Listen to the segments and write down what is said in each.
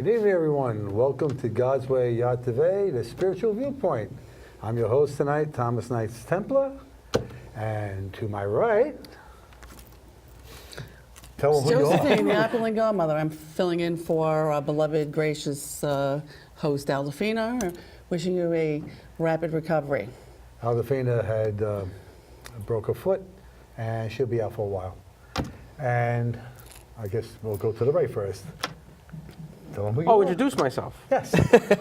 Good evening, everyone. Welcome to God's Way, YTVY, the spiritual viewpoint. I'm your host tonight, Thomas Knights Templar, and to my right, tell them who you are. Josephine, the opulent godmother. I'm filling in for our beloved, gracious host, Josephine, wishing you a rapid recovery. Josephine had broke her foot, and she'll be out for a while. And I guess we'll go to the right first. Tell them who you are. Introduce myself. Yes.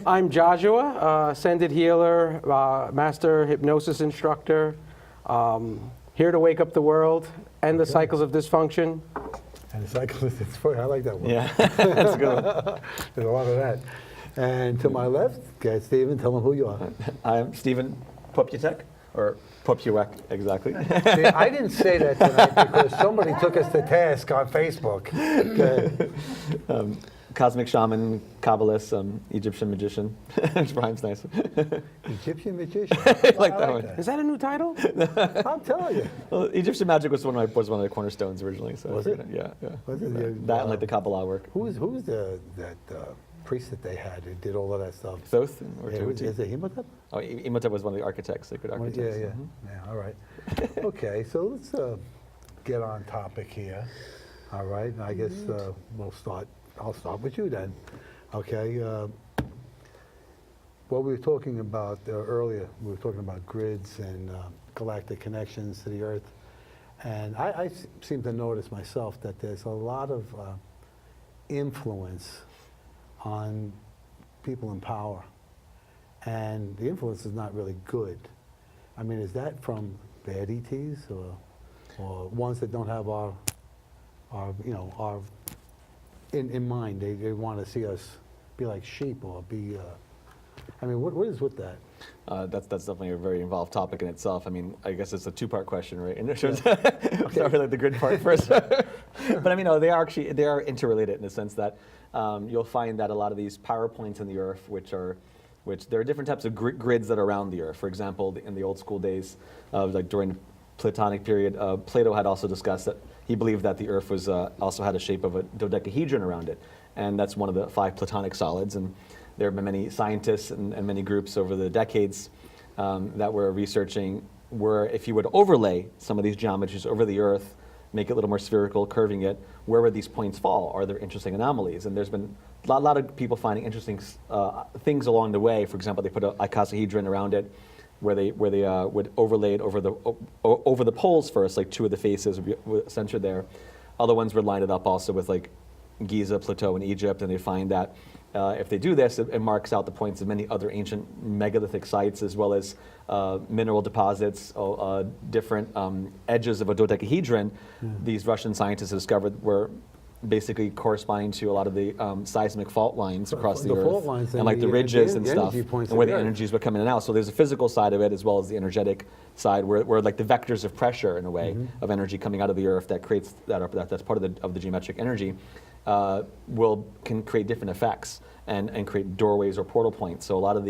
I'm Geozuwa, ascended healer, master hypnosis instructor, here to wake up the world, end the cycles of dysfunction. And the cyclist, it's funny, I like that one. Yeah, that's a good one. There's a lot of that. And to my left, Stephen, tell them who you are. I'm Stephen Popiotek, or Popiotek, exactly. See, I didn't say that tonight because somebody took us to task on Facebook. Cosmic shaman, Kabbalist, Egyptian magician. Which rhymes nice. Egyptian magician. I like that one. Is that a new title? I'm telling you. Well, Egyptian magic was one of the cornerstones originally. So Was it? Yeah. Was it That and like the Kabbalah work. Who's that priest that they had who did all of that stuff? Thoth or Yeah, Tuti? is it Imhotep? Oh, Imhotep was one of the architects, sacred architects. Yeah. Yeah, all right. Okay, so let's get on topic here. All right, I guess I'll start with you then. Okay. What we were talking about earlier, we were talking about grids and galactic connections to the Earth. And I seem to notice myself that there's a lot of influence on people in power. And the influence is not really good. I mean, is that from bad ETs or ones that don't have our in mind? They want to see us be like sheep or be. I mean, what is with that? That's definitely a very involved topic in itself. I mean, I guess it's a two-part question, right? And start with like the grid part first. But I mean, no, they are interrelated in the sense that you'll find that a lot of these power points in the Earth, which there are different types of grids that are around the Earth. For example, in the old school days, like during the Platonic period, Plato had also discussed that he believed that the Earth was also had a shape of a dodecahedron around it, and that's one of the 5 Platonic solids. And there have been many scientists and many groups over the decades that were researching where if you would overlay some of these geometries over the Earth, make it a little more spherical, curving it, where would these points fall? Are there interesting anomalies? And there's been a lot of people finding interesting things along the way. For example, they put a icosahedron around it, where they would overlay it over the poles first, like 2 of the faces would be centered there. Other ones would line it up also with like Giza Plateau in Egypt, and they find that if they do this, it marks out the points of many other ancient megalithic sites, as well as mineral deposits, different edges of a dodecahedron. These Russian scientists discovered were basically corresponding to a lot of the seismic fault lines across the Earth, fault lines and like the ridges and the stuff, points and where the Earth. energies would come in and out. So there's a physical side of it as well as the energetic side, where like the vectors of pressure, in a way, of energy coming out of the Earth that creates that's part of the geometric energy, can create different effects and create doorways or portal points. So a lot of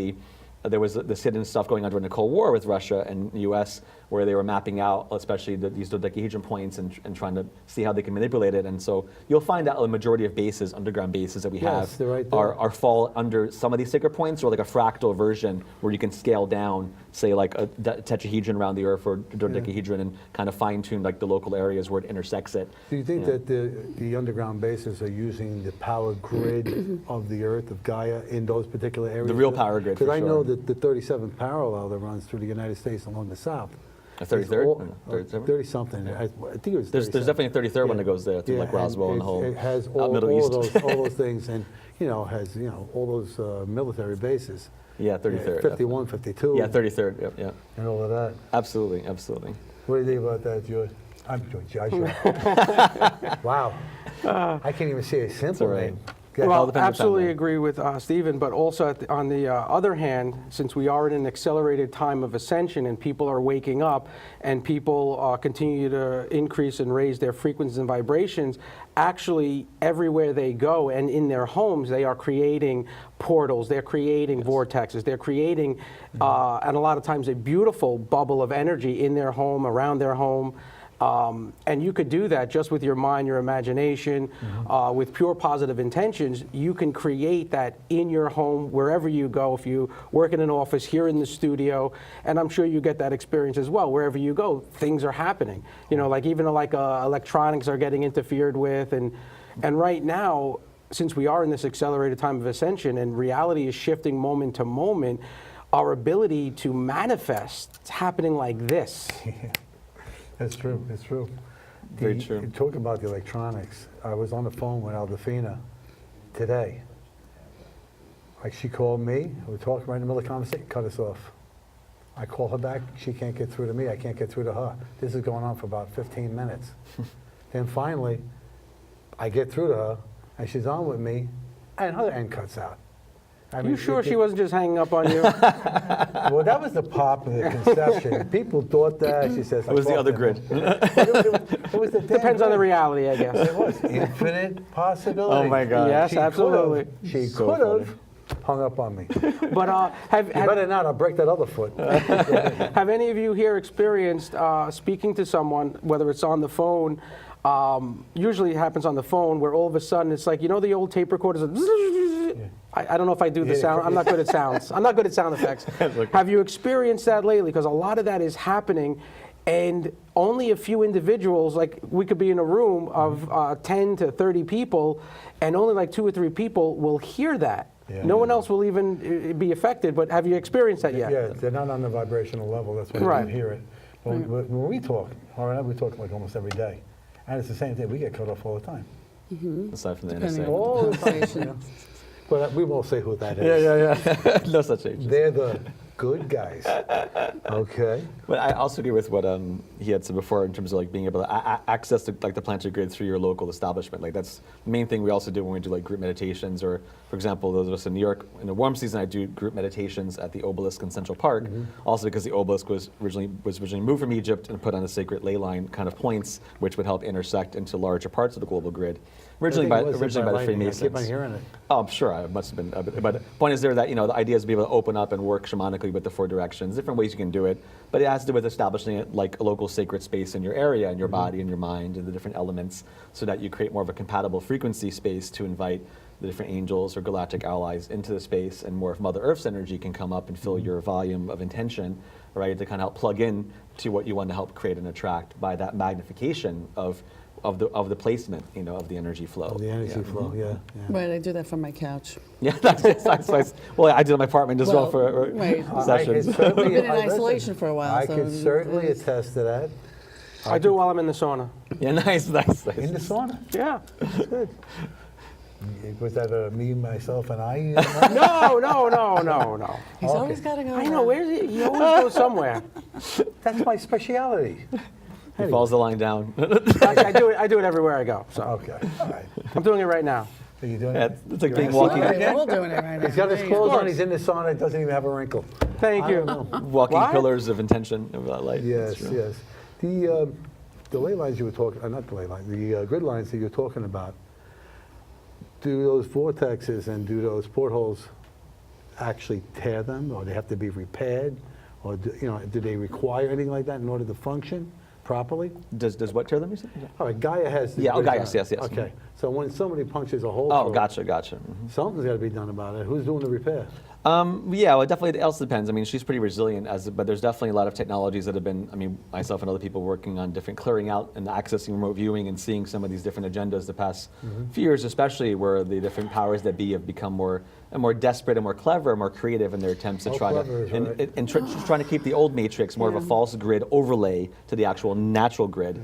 there was this hidden stuff going on during the Cold War with Russia and the U.S., where they were mapping out, especially these dodecahedron points and trying to see how they can manipulate it. And so you'll find that a majority of bases, underground bases that we have, they're right there. are fall under some of these sacred points, or like a fractal version where you can scale down, say like a tetrahedron around the Earth or dodecahedron, and kind of fine tune like the local areas where it intersects it. Do you think that the underground bases are using the power grid of the Earth, of Gaia, in those particular areas? The real power grid, for Because I sure. know that the 37th parallel that runs through the United States along the south. A 33rd? 30-something. I think it was 37. There's definitely a 33rd one that goes there through like Roswell and the whole it has Middle East. all those things, and has all those military bases. Yeah, 33rd. 51, 52. Yeah, 33rd. Yeah. And all of that. Absolutely. What do you think about that, George? I'm George. Wow. I can't even say a simple all right. name. Well, depends on absolutely the agree with Stephen, but also on the other hand, since we are in an accelerated time of ascension and people are waking up and people continue to increase and raise their frequencies and vibrations, actually everywhere they go and in their homes, they are creating portals, they're creating vortexes, they're creating, and a lot of times, a beautiful bubble of energy in their home, around their home, And you could do that just with your mind, your imagination, with pure positive intentions. You can create that in your home, wherever you go. If you work in an office, here in the studio, and I'm sure you get that experience as well. Wherever you go, things are happening. You know, like even like electronics are getting interfered with, and right now, since we are in this accelerated time of ascension and reality is shifting moment to moment, our ability to manifest is happening like this. That's true. It's true. Very true. Talking about the electronics, I was on the phone with Aldefina today. Like she called me, we were talking right in the middle of the conversation, cut us off. I call her back, she can't get through to me, I can't get through to her. This is going on for about 15 minutes. Then finally, I get through to her, and she's on with me, and her end cuts out. I You sure she wasn't just hanging up on you? Well, that was the popular conception. People thought that. She says, It was the other grid. It was the damn Depends on the grid. reality, I guess. It was infinite possibility. Oh my God. Yes, She absolutely. She So could have hung up on me. You But better not, I'll break that other foot. have any of you here experienced speaking to someone, whether it's on the phone, usually it happens on the phone, where all of a sudden it's like, you know the old tape recorders? I don't know if I do the sound. I'm not good at sounds. I'm not good at sound effects. Have you experienced that lately? Because a lot of that is happening, and only a few individuals, like we could be in a room of 10 to 30 people, and only like 2 or 3 people will hear that. Yeah. No one else will even be affected, but have you experienced that yet? Yeah, they're not on the vibrational level. That's why you Right. don't hear it. When we talk, all right, we talk like almost every day. And it's the same thing. We get cut off all the time. Aside from the Depending NSA. on All the the time. conversation. But we won't say who that is. Yeah. No such agents. They're the good guys. Okay. But I also agree with what he had said before in terms of like being able to access the planetary grid through your local establishment. Like that's the main thing we also do when we do like group meditations, or for example, those of us in New York in the warm season, I do group meditations at the obelisk in Central Park. Also because the obelisk was originally moved from Egypt and put on the sacred ley line kind of points, which would help intersect into larger parts of the global grid. Originally by the Freemasons. I keep on hearing it. Oh, I'm sure I must have been. But the point is there that, you know, the idea is to be able to open up and work shamanically with the 4 directions, different ways you can do it. But it has to do with establishing it like a local sacred space in your area, in your body, in your mind, and the different elements, so that you create more of a compatible frequency space to invite the different angels or galactic allies into the space, and more of Mother Earth's energy can come up and fill your volume of intention, right, to kind of help plug in to what you want to help create and attract by that magnification of the placement, you know, of the energy flow. The energy flow, yeah. Right, I do that from my couch. Yeah, that's nice. Well, I do in my apartment as well for right. sessions. I've been in isolation for a while. I so could certainly attest to that. I do while I'm in the sauna. Yeah, nice. In the sauna. Yeah. That's good. Was that me, myself, and I? No. He's always got to go. I know, where's he? He always goes somewhere. That's my speciality. He falls the line down. I do it everywhere I go. So Okay, all right. I'm doing it right now. Are you doing Yeah, it? it's like being You're walking, Right, we're all doing it right now. He's got his There you clothes go. on, he's in the sauna, doesn't even have a wrinkle. Thank you. walking What? pillars of intention of that light. Yes, That's true. yes. The ley lines you were talking, not the ley lines, the grid lines that you're talking about, do those vortexes and do those portholes actually tear them, or they have to be repaired? Or do they require anything like that in order to function properly? Does what tear them, you said? All right, Gaia has the Yeah, oh, grid Gaia, line. yes. Okay, so when somebody punches a hole Oh, through it, gotcha. Mhm. something's got to be done about it. Who's doing the repair? Yeah, well, definitely. It also depends. I mean, she's pretty resilient, but there's definitely a lot of technologies that have been. I mean, myself and other people working on different clearing out and accessing remote viewing and seeing some of these different agendas the past few years, especially where the different powers that be have become more desperate and more clever and more creative in their attempts to More try clever is to right. trying to keep the old matrix more of a false grid overlay to the actual natural grid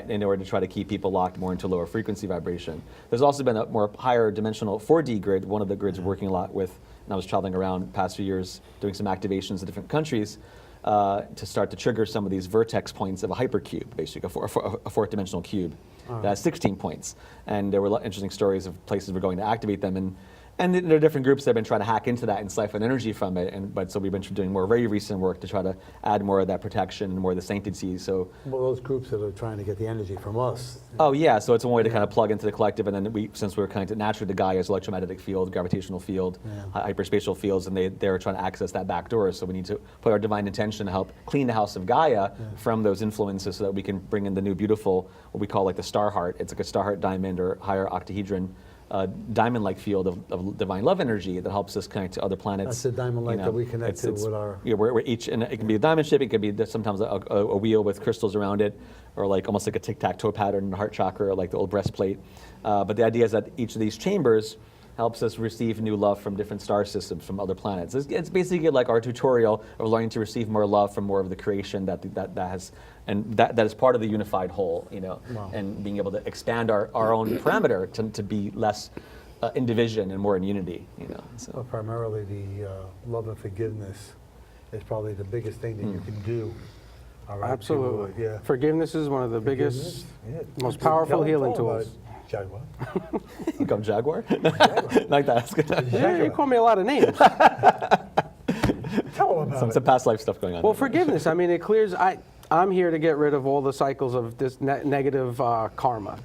in order to try to keep people locked more into lower frequency vibration. There's also been a more higher dimensional 4D grid. One of the grids we're working a lot with. And I was traveling around the past few years doing some activations in different countries to start to trigger some of these vertex points of a hypercube, basically a fourth-dimensional cube that has 16 points. And there were interesting stories of places we're going to activate them. And there are different groups that have been trying to hack into that and siphon energy from it. But so we've been doing more very recent work to try to add more of that protection and more of the sanctity. So, Well, those groups that are trying to get the energy from us. oh yeah, so it's a way to kind of plug into the collective, and then since we're kind of naturally to Gaia's electromagnetic field, gravitational field, hyperspatial fields, and they're trying to access that back door. So we need to put our divine intention to help clean the house of Gaia from those influences, so that we can bring in the new beautiful, what we call like the star heart. It's like a star heart diamond or higher octahedron. Diamond-like field of divine love energy that helps us connect to other planets. That's the diamond-like that we connect to with our... Yeah, we're each, and it can be a diamond shape, it could be sometimes a wheel with crystals around it, or like almost like a tic-tac-toe pattern in the heart chakra, or like the old breastplate. But the idea is that each of these chambers helps us receive new love from different star systems, from other planets. It's basically like our tutorial of learning to receive more love from more of the creation that has, and that is part of the unified whole, and being able to expand our own parameter to be less in division and more in unity, So. Well, primarily the love and forgiveness is probably the biggest thing that you can do. All right, Absolutely. yeah. Forgiveness is one of the biggest, Yeah. most powerful Tell healing them all tools. about it, Jaguar. You come Jaguar? Jaguar. Like that. Yeah, you call me a lot of names. Tell them about Some past life stuff going on. Well, forgiveness, I mean, it clears, I'm here to get rid of all the cycles of this negative karma.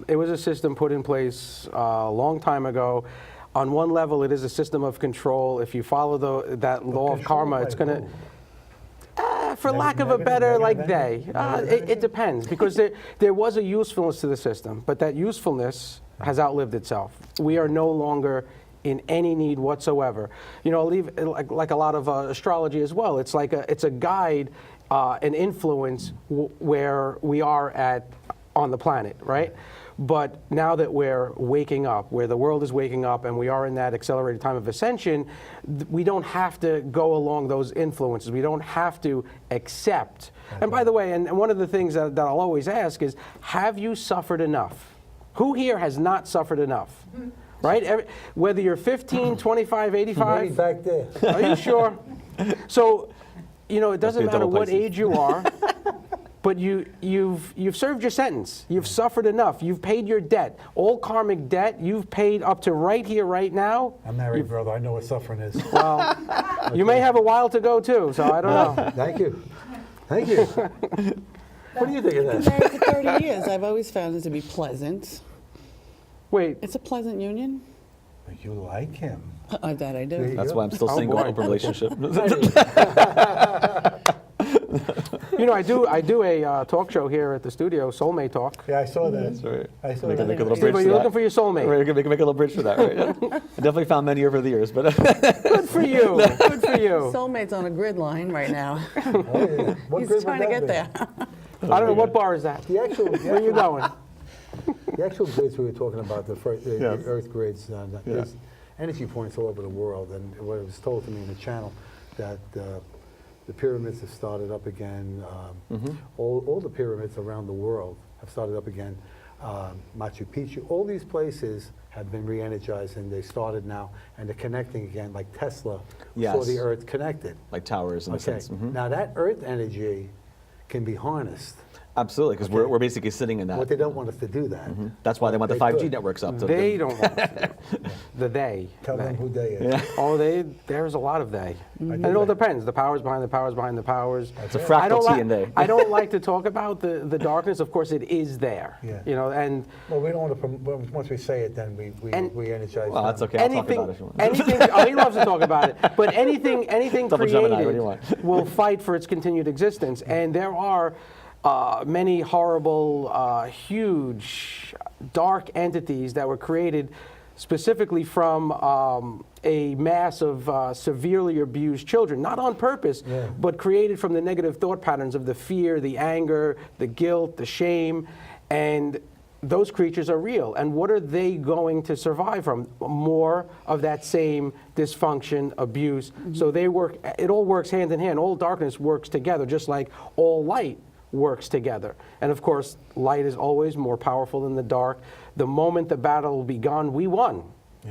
It was a system put in place a long time ago. On one level, it is a system of control. If you follow that law of karma, it's going to, for lack of a better it depends, because there was a usefulness to the system, but that usefulness has outlived itself. We are no longer in any need whatsoever. Like a lot of astrology as well. It's like it's a guide, an influence where we are on the planet, right? But now that we're waking up, where the world is waking up and we are in that accelerated time of ascension, we don't have to go along those influences. We don't have to accept. And by the way, and one of the things that I'll always ask is, have you suffered enough? Who here has not suffered enough? Right? Whether you're 15, 25, 85. Maybe back there. Are you sure? So, it doesn't matter what age you are. But you've served your sentence. You've suffered enough. You've paid your debt. All karmic debt you've paid up to right here, right now. I'm married, brother. I know what suffering is. Well, you may have a while to go too, so I don't know. Thank you. Thank you. What do you think of Been that? married for 30 years. I've always found it to be pleasant. Wait, It's a pleasant union. You like him. That I do. That's why I'm still Oh, single, boy. open relationship. I do a talk show here at the studio, Soulmate Talk. Yeah, I saw that. That's right. I saw Make a that. little Steve, bridge are to you that. looking for your soulmate? Right, we can make a little bridge for that, right? I definitely found many over the years, but Good for you. Good for you. Soulmate's on a grid line right now. Oh, yeah. What He's grid would trying to that get be? there. I don't know, what bar is that? The actual, Where are you going? The actual grids we were talking about, the Yeah. Earth grids, Yeah. there's energy points all over the world. And what was told to me in the channel, that the pyramids have started up again. All the pyramids around the world have started up again. Machu Picchu, all these places have been re-energized, and they started now, and they're connecting again, like Tesla saw Yes. the Earth connected. like towers in a Okay, sense. now that Earth energy can be harnessed. Absolutely, because Okay. we're basically sitting in that. What they don't want us to do that. That's why they want the They 5G could. networks up. They don't want to. The they. Tell them who they is. Yeah. Oh, there's a lot of they. And it all depends. The powers behind the powers behind the powers. It's a I don't fractal T and they. I don't like to talk about the darkness. Of course, it is there. Yeah. And Well, we don't want to, once we say it, then And- we energize Well, them. that's okay. I'll talk about it if you want. anything. Oh, he loves to talk about it. But anything Double Gemini, what do you created want? will fight for its continued existence. And there are many horrible, huge, dark entities that were created specifically from a mass of severely abused children, not on purpose, but created from the negative thought patterns of the fear, the anger, the guilt, the shame, and those creatures are real. And what are they going to survive from? More of that same dysfunction, abuse. So they work, it all works hand in hand. All darkness works together, just like all light works together. And of course, light is always more powerful than the dark. The moment the battle will be gone, we won.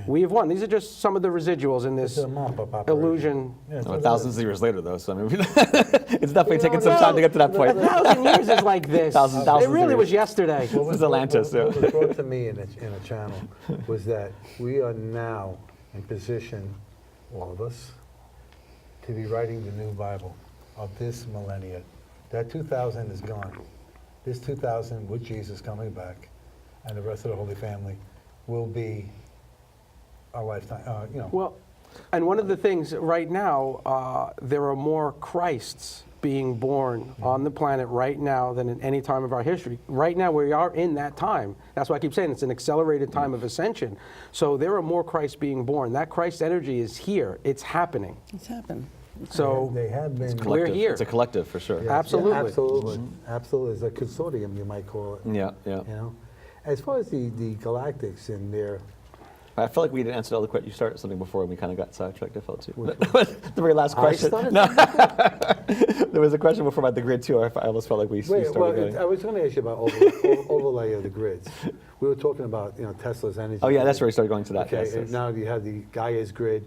We have won. These are just some of the residuals in this It's a mop-up operation. illusion. Yeah, it's Well, what it thousands is. of years later, though, so I mean, it's definitely taken some time to get to that A point. 1,000 years is like this. Thousands It of really years. was yesterday. What This is Atlantis, What yeah. was brought to me in a channel was that we are now in position, all of us, to be writing the new Bible of this millennia. That 2000 is gone. This 2000, with Jesus coming back, and the rest of the Holy Family, will be a lifetime. Well, and one of the things right now, there are more Christs being born on the planet right now than in any time of our history. Right now, we are in that time. That's why I keep saying it's an accelerated time of ascension. So there are more Christs being born. That Christ energy is here. It's happening. It's happened. So they have been. We're Collective. here. It's a collective, for sure. Yes, Absolutely. yeah, absolutely. Absolutely. It's a consortium, you might call it. Yeah, yeah. You know, as far as the galactics and their I feel like we didn't answer all the questions. You started something before and we kind of got sidetracked, I felt too. Which The very last I question. started No. There was a question before about the grid too. I almost felt like we Wait, started well, going. I was going to ask you about overlay of the grids. We were talking about Tesla's energy. Oh yeah, grid. that's where we started going to that. Okay, yes, and yes. now you have the Gaia's grid,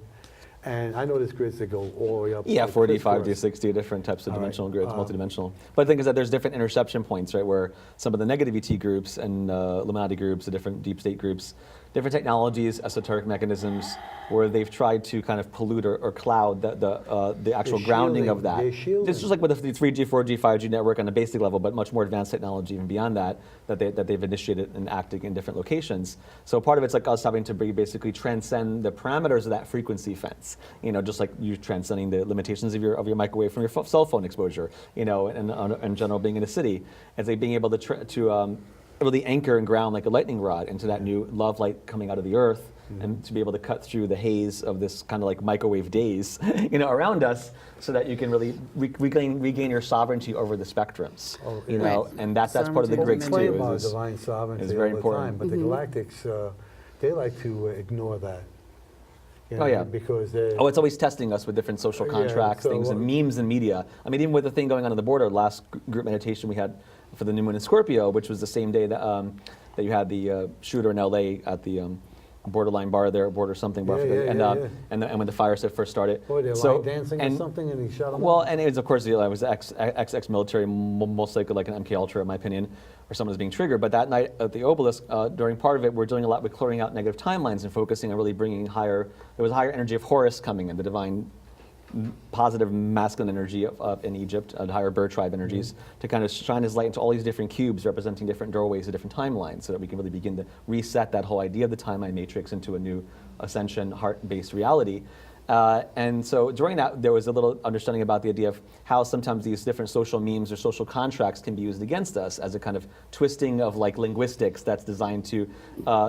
and I know there's grids that go all the way up. Yeah, like 4D, crisscross. 5D, 6D, different types of All right. dimensional grids, multidimensional. But the thing is that there's different interception points, right, where some of the negative ET groups and Illuminati groups, the different deep state groups, different technologies, esoteric mechanisms, where they've tried to kind of pollute or cloud the actual They're grounding of shielding- that. they're shielding. It's just like with the 3G, 4G, 5G network on a basic level, but much more advanced technology even beyond that, that they've initiated and acting in different locations. So part of it's like us having to basically transcend the parameters of that frequency fence. Just like you transcending the limitations of your microwave from your cell phone exposure. And in general, being in a city, it's like being able to really anchor and ground like a lightning rod into that new love light coming out of the earth, and to be able to cut through the haze of this kind of like microwave days, around us, so that you can really regain your sovereignty over the spectrums, Right. and that's part of the Sovereignty grids over Claim too. our is- divine sovereignty is very all the important. time, but the galactics, they like to ignore that. Oh, yeah. Because they. Oh, it's always testing us with different social Yeah, contracts, so things, and what- memes and media. I mean, even with the thing going on the border, last group meditation we had for the new moon in Scorpio, which was the same day that that you had the shooter in LA at the borderline bar there, border something bar, Yeah, for the- yeah, and, yeah, yeah. and when the fire first started. Boy, they're line dancing or something, and he shot them. Well, and it was, of course, it was ex-military, most likely like an MK Ultra, in my opinion, or someone was being triggered. But that night at the obelisk, during part of it, we're doing a lot with clearing out negative timelines and focusing on really bringing higher. There was a higher energy of Horus coming in, the divine, positive masculine energy in Egypt, higher bird tribe energies, to kind of shine his light into all these different cubes representing different doorways to different timelines, so that we can really begin to reset that whole idea of the timeline matrix into a new ascension, heart-based reality. And so during that, there was a little understanding about the idea of how sometimes these different social memes or social contracts can be used against us as a kind of twisting of like linguistics that's designed to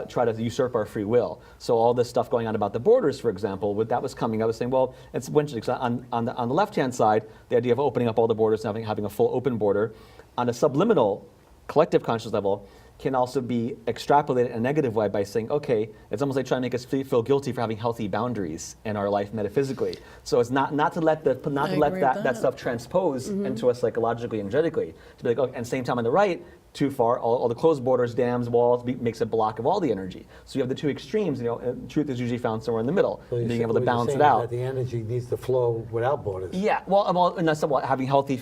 try to usurp our free will. So all this stuff going on about the borders, for example, that was coming, I was saying, well, it's interesting, 'cause on the left-hand side, the idea of opening up all the borders and having a full open border, on a subliminal collective conscious level, can also be extrapolated in a negative way by saying, okay, it's almost like trying to make us feel guilty for having healthy boundaries in our life metaphysically. So it's not to let agree with that that. stuff transpose into us psychologically, energetically. To be like, okay, and same time on the right, too far, all the closed borders, dams, walls, makes a block of all the energy. So you have the two extremes, and truth is usually found somewhere in the middle, So you're being able to what you're balance saying it is out. That the energy needs to flow without borders. Yeah, well, and that's what having a healthy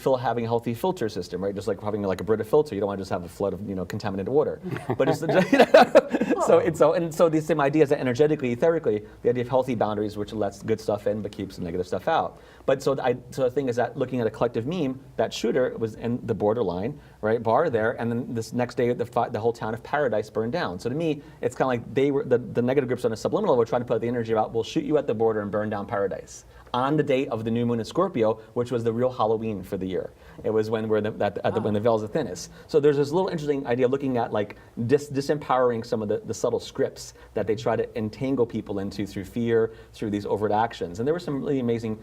filter system, right? Just like having like a Brita filter, you don't want to just have a flood of contaminated water. But it's so the same idea is that energetically, etherically, the idea of healthy boundaries, which lets good stuff in but keeps the negative stuff out. But so the thing is that looking at a collective meme, that shooter was in the borderline, right, bar there, and then this next day the whole town of Paradise burned down. So to me, it's kind of like they were the negative groups on a subliminal were trying to put the energy about, we'll shoot you at the border and burn down Paradise on the date of the new moon in Scorpio, which was the real Halloween for the year. It was when when the veil's the thinnest. So there's this little interesting idea of looking at like disempowering some of the subtle scripts that they try to entangle people into through fear, through these overt actions. And there were some really amazing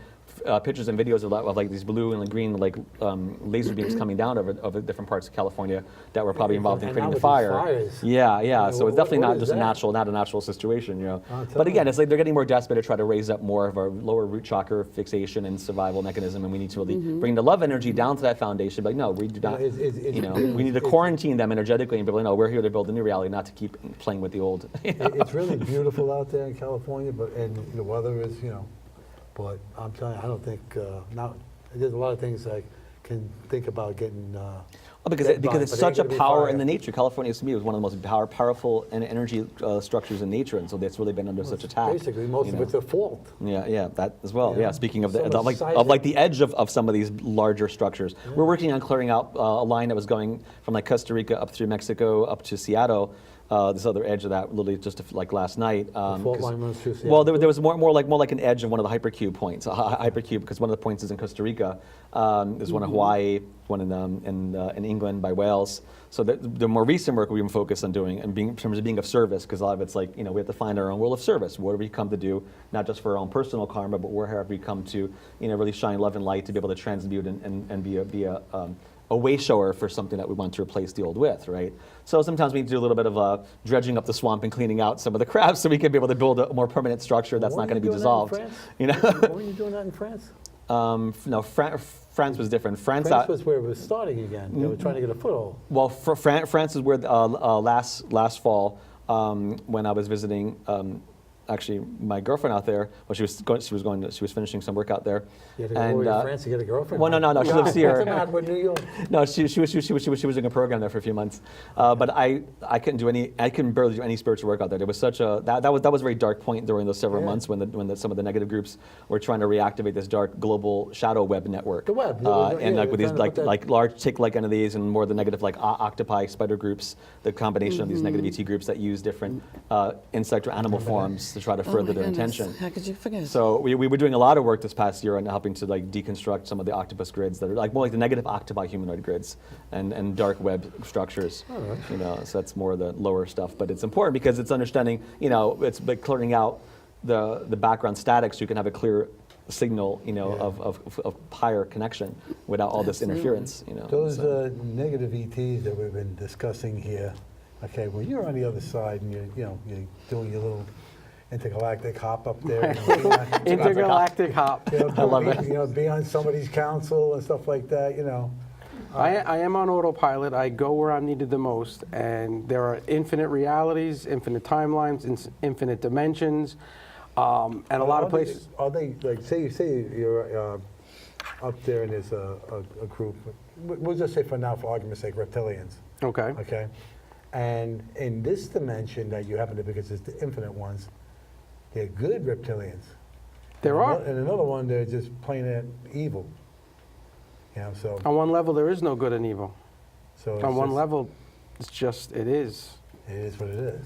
pictures and videos of like these blue and green like laser beams coming down over different parts of California that were probably involved in And creating now the with these fire. fires. Yeah, yeah. Yeah, So it's what definitely not is just that? not a natural situation, you know. tell But again, me. it's like they're getting more desperate to try to raise up more of our lower root chakra fixation and survival mechanism, and we need to really bring the love energy down to that foundation. But no, we do not. You know, we need to quarantine them energetically and be like, no, we're here to build a new reality, not to keep playing with the old. It's really beautiful out there in California, but and the weather is, you know, but I'm telling you, I don't think now there's a lot of things I can think about getting. Well, because dead because by, it's but it such a ain't gonna be power fire. in the nature. California, to me, was one of the most powerful energy structures in nature, and so that's really been under such attack. Basically, most you of know. it's a fault. Yeah, that as well. Yeah. Yeah, speaking of So the, much of like the seismic. edge of some of these larger structures, we're working on clearing out a line that was going from like Costa Rica up through Mexico up to Seattle. This other edge of that, literally just like last night. fault 'cause- line runs through well, Seattle. there was more like an edge of one of the hypercube points. Hypercube, because one of the points is in Costa Rica, there's one in Hawaii, one in England by Wales. So the more recent work we've been focused on doing, and in terms of being of service, because a lot of it's like, you know, we have to find our own world of service. What do we come to do, not just for our own personal karma, but where have we come to, you know, really shine love and light to be able to transmute and be a way shower for something that we want to replace the old with, right? So sometimes we need to do a little bit of dredging up the swamp and cleaning out some of the crap so we can be able to build a more permanent structure that's not Weren't going to you be doing that in dissolved. France? You know? Weren't you doing that in France? No, France was different. France was where it was starting again. They were trying to get a foothold. Well, for France is where last fall when I was visiting. Actually, my girlfriend out there, well, she was finishing some work out there. You had to go over to France to get a girlfriend? Well, no, she lives God, here. What's the matter with New York? No, she was doing a program there for a few months, but I couldn't barely do any spiritual work out there. There was such a that was a very dark point during those several months when some of the negative groups were trying to reactivate this dark global shadow web network. The web, and yeah, like with these trying to put that- like large tick-like entities and more the negative like octopi spider groups, the combination of these negative ET groups that use different insect or animal forms to try to Oh further my their goodness. intention. How could you forget? So we were doing a lot of work this past year on helping to like deconstruct some of the octopus grids that are like more like the negative octopi humanoid grids and dark web structures. You know, so that's more the lower stuff. But it's important because it's understanding, you know, it's like clearing out the background static so you can have a clear signal, you know, of higher connection without all this interference, you know. Those so. negative ETs that we've been discussing here, okay, well, you're on the other side and you're doing your little intergalactic hop up there. Intergalactic hop. I love it. You know, be on somebody's council and stuff like that, you know. I am on autopilot. I go where I'm needed the most, and there are infinite realities, infinite timelines, infinite dimensions, and a lot of places. Are they, like, say you're up there and there's a group, we'll just say for now, for argument's sake, reptilians. Okay. Okay? And in this dimension that you happen to, because it's the infinite ones, they're good reptilians. There are. And another one, they're just plain evil. You know, so. On one level, there is no good and evil. So it's On one just- level, it's just, it is. It is what it is.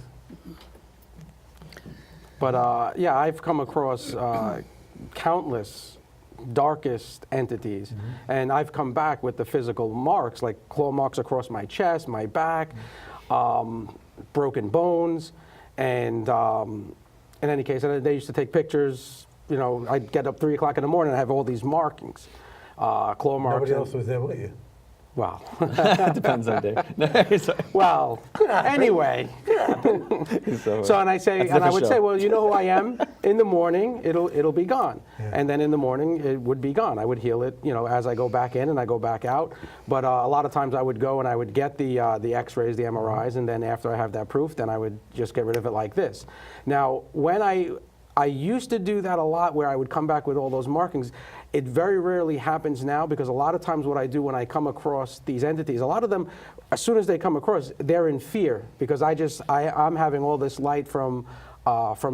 But yeah, I've come across countless darkest entities, and I've come back with the physical marks, like claw marks across my chest, my back, broken bones, and in any case, and they used to take pictures. You know, I'd get up 3 o'clock in the morning and have all these markings, claw marks. Nobody and- else was there with you. Wow. Depends on the day. So- Well, anyway. So and I say, That's a and I different would show. say, well, you know who I am. In the morning, it'll be gone, Yeah. and then in the morning it would be gone. I would heal it, you know, as I go back in and I go back out. But a lot of times I would go and I would get the X-rays, the MRIs, and then after I have that proof, then I would just get rid of it like this. Now, when I used to do that a lot, where I would come back with all those markings. It very rarely happens now, because a lot of times what I do when I come across these entities, a lot of them, as soon as they come across, they're in fear, because I'm having all this light from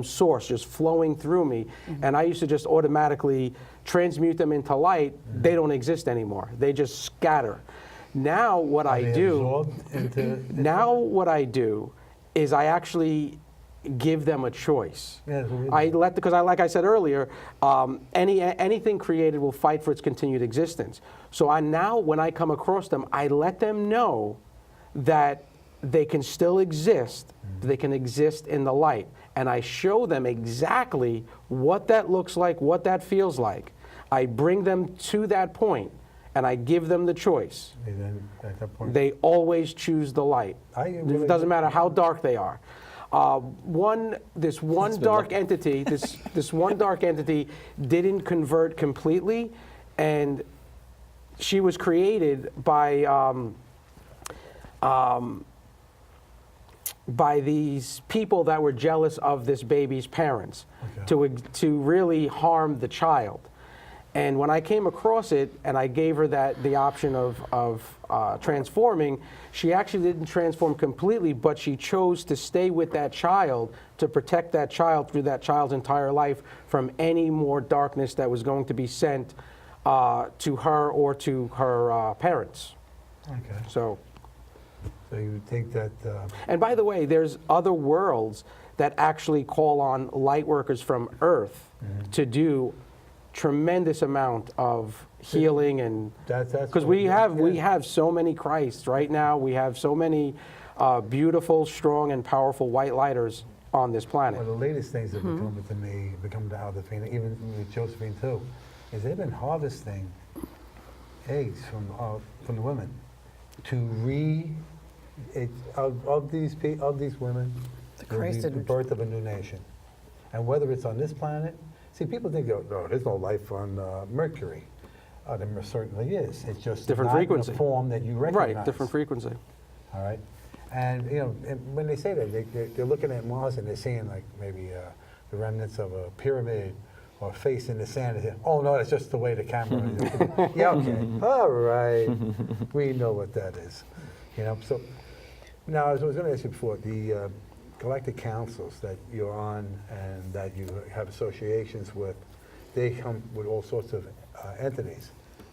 source just flowing through me, and I used to just automatically transmute them into light. They don't exist anymore. They just scatter. Now what I They do, absorbed into- now what I do is I actually give them a choice. Yeah, that's what we do. I let, because like I said earlier, anything created will fight for its continued existence. So now, when I come across them, I let them know that they can still exist. They can exist in the light, and I show them exactly what that looks like, what that feels like. I bring them to that point, and I give them the choice. And then at that point, They always choose the light. It doesn't matter how dark they are. This one dark entity didn't convert completely, and she was created by these people that were jealous of this baby's parents, to really harm the child. And when I came across it and I gave her the option of transforming, she actually didn't transform completely, but she chose to stay with that child to protect that child through that child's entire life from any more darkness that was going to be sent to her or to her parents. okay. So You think that, and by the way, there's other worlds that actually call on light workers from Earth to do tremendous amount of healing, and that's because what- we yeah. have so many Christs right now. We have so many beautiful, strong, and powerful white lighters on this planet. Well, the latest things that become to me, become to Aldefina, even with Josephine too, is they've been harvesting eggs from the women to of these women, Christ the birth of a new nation, and whether it's on this planet. See, people think, oh, there's no life on Mercury. There certainly is. It's just Different not frequency. in a form that you recognize. Right, different frequency. All right, and and when they say that, they're looking at Mars and they're seeing like maybe the remnants of a pyramid or a face in the sand. They say, oh no, that's just the way the camera is. Yeah, okay, all right, we know what that is. So now as I was going to ask you before, the galactic councils that you're on and that you have associations with, they come with all sorts of entities.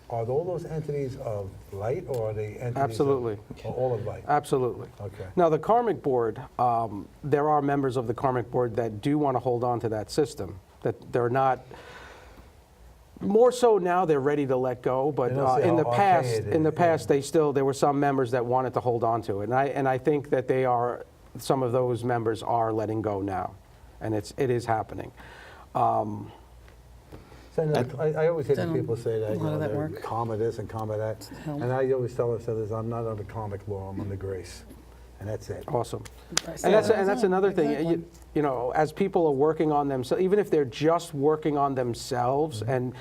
Are all those entities of light, or are they entities Absolutely. of all of light? Absolutely. Okay. Now, the Karmic Board, there are members of the Karmic Board that do want to hold on to that system, that they're not, more so now they're ready to let go, but They don't see in the how past, archaic it is. there were some members that wanted to hold on to it. And I think that some of those members are letting go now, and it is happening. So, I always hear Done people say that, a lot of that they're work. karma this and karma that. help. And I always tell them, I'm not under karmic law, I'm under grace. And that's it. Awesome. Right. And that's another thing. Exactly. As people are working on themselves, even if they're just working on themselves and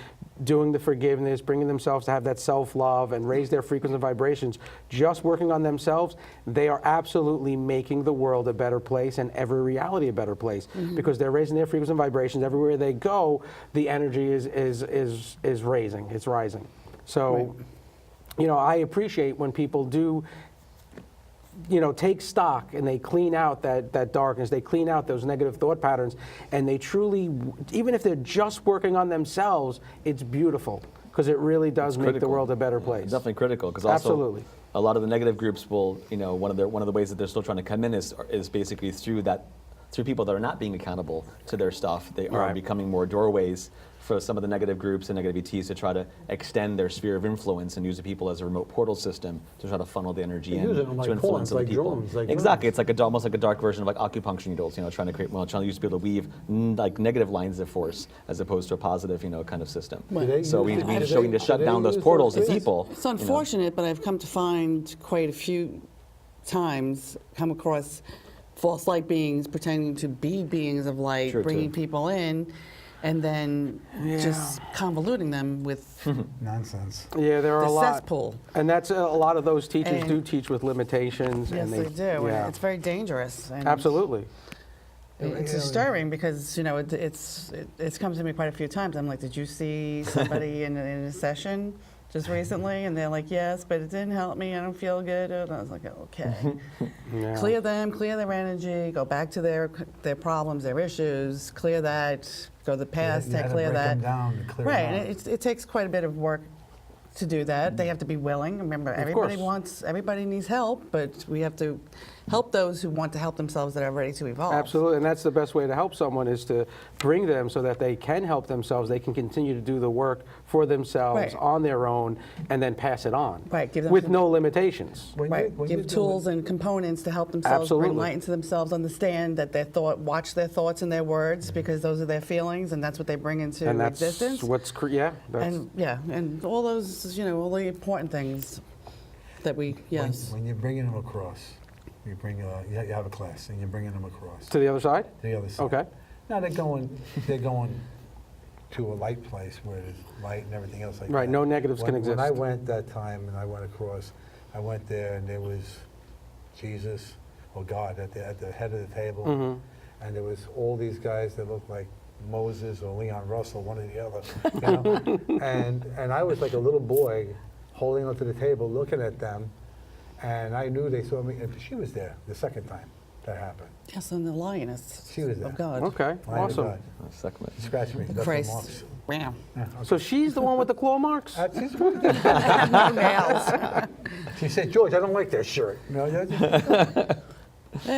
doing the forgiveness, bringing themselves to have that self-love and raise their frequency and vibrations, just working on themselves, they are absolutely making the world a better place and every reality a better place, because they're raising their frequency and vibrations. Everywhere they go, the energy is raising, it's rising. So, I appreciate when people do take stock and they clean out that darkness, they clean out those negative thought patterns, and they truly, even if they're just working on themselves, it's beautiful, because it really does make the critical. world a better place. It's definitely critical, because also Absolutely. a lot of the negative groups will, one of the ways that they're still trying to come in is basically through people that are not being accountable to their stuff. They are Right. becoming more doorways for some of the negative groups and negative ETs to try to extend their sphere of influence and use the people as a remote portal system to try to funnel the energy They in use it like to influence pawns, other like people. drones, like Exactly, drones. it's like almost like a dark version of like acupuncture needles. Trying to use people to weave like negative lines of force as opposed to a positive, kind of system. they So we use need it? to need to shut Do they down those use portals those to things? people. It's unfortunate, but I've come to find quite a few times, come across false light beings pretending to be beings of light, True, bringing too. people in, and then just convoluting them with Nonsense. Yeah, there are the a lot. cesspool. And that's a lot of those teachers And- do teach with limitations. Yes, and they do. Yeah. And it's very dangerous. And Absolutely. It's disturbing because, it's come to me quite a few times. I'm like, did you see somebody in a session just recently? And they're like, yes, but it didn't help me. I don't feel good. And I was like, okay. Yeah. Clear them, clear their energy, go back to their problems, their issues, clear that, go to the past, You had to clear break them that. down to clear Right, them and out. it takes quite a bit of work to do that. They have to be willing. Remember, course. everybody needs help, but we have to help those who want to help themselves that are ready to evolve. Absolutely, and that's the best way to help someone is to bring them so that they can help themselves. They can continue to do the work for themselves Right. on their own and then pass it on. Right, give them with some- no limitations. Give tools and components to help themselves bring Absolutely. light into themselves, understand that watch their thoughts and their words, because those are their feelings, and that's what they bring into And that's existence. what's, And all those, all the important things that we, yes. When you're bringing them across, you have a class and you're bringing them across to the other side? to the other side. Okay. Now they're going to a light place where there's light and everything else like that. Right, no negatives can exist. When I went that time and I went across, I went there and there was Jesus or God at the head of the table, Mm-hmm. and there was all these guys that looked like Moses or Leon Russell, one or the other, you know? and I was like a little boy holding onto the table, looking at them, and I knew they saw me. And she was there the second time that happened. Yes, and the lioness She was there. of God. Okay, Lion of awesome. God. Second. Scratch me. That's Christ. the marks. Wow. So she's the one with the claw marks? She's No nails. She said, George, I don't like that shirt. No,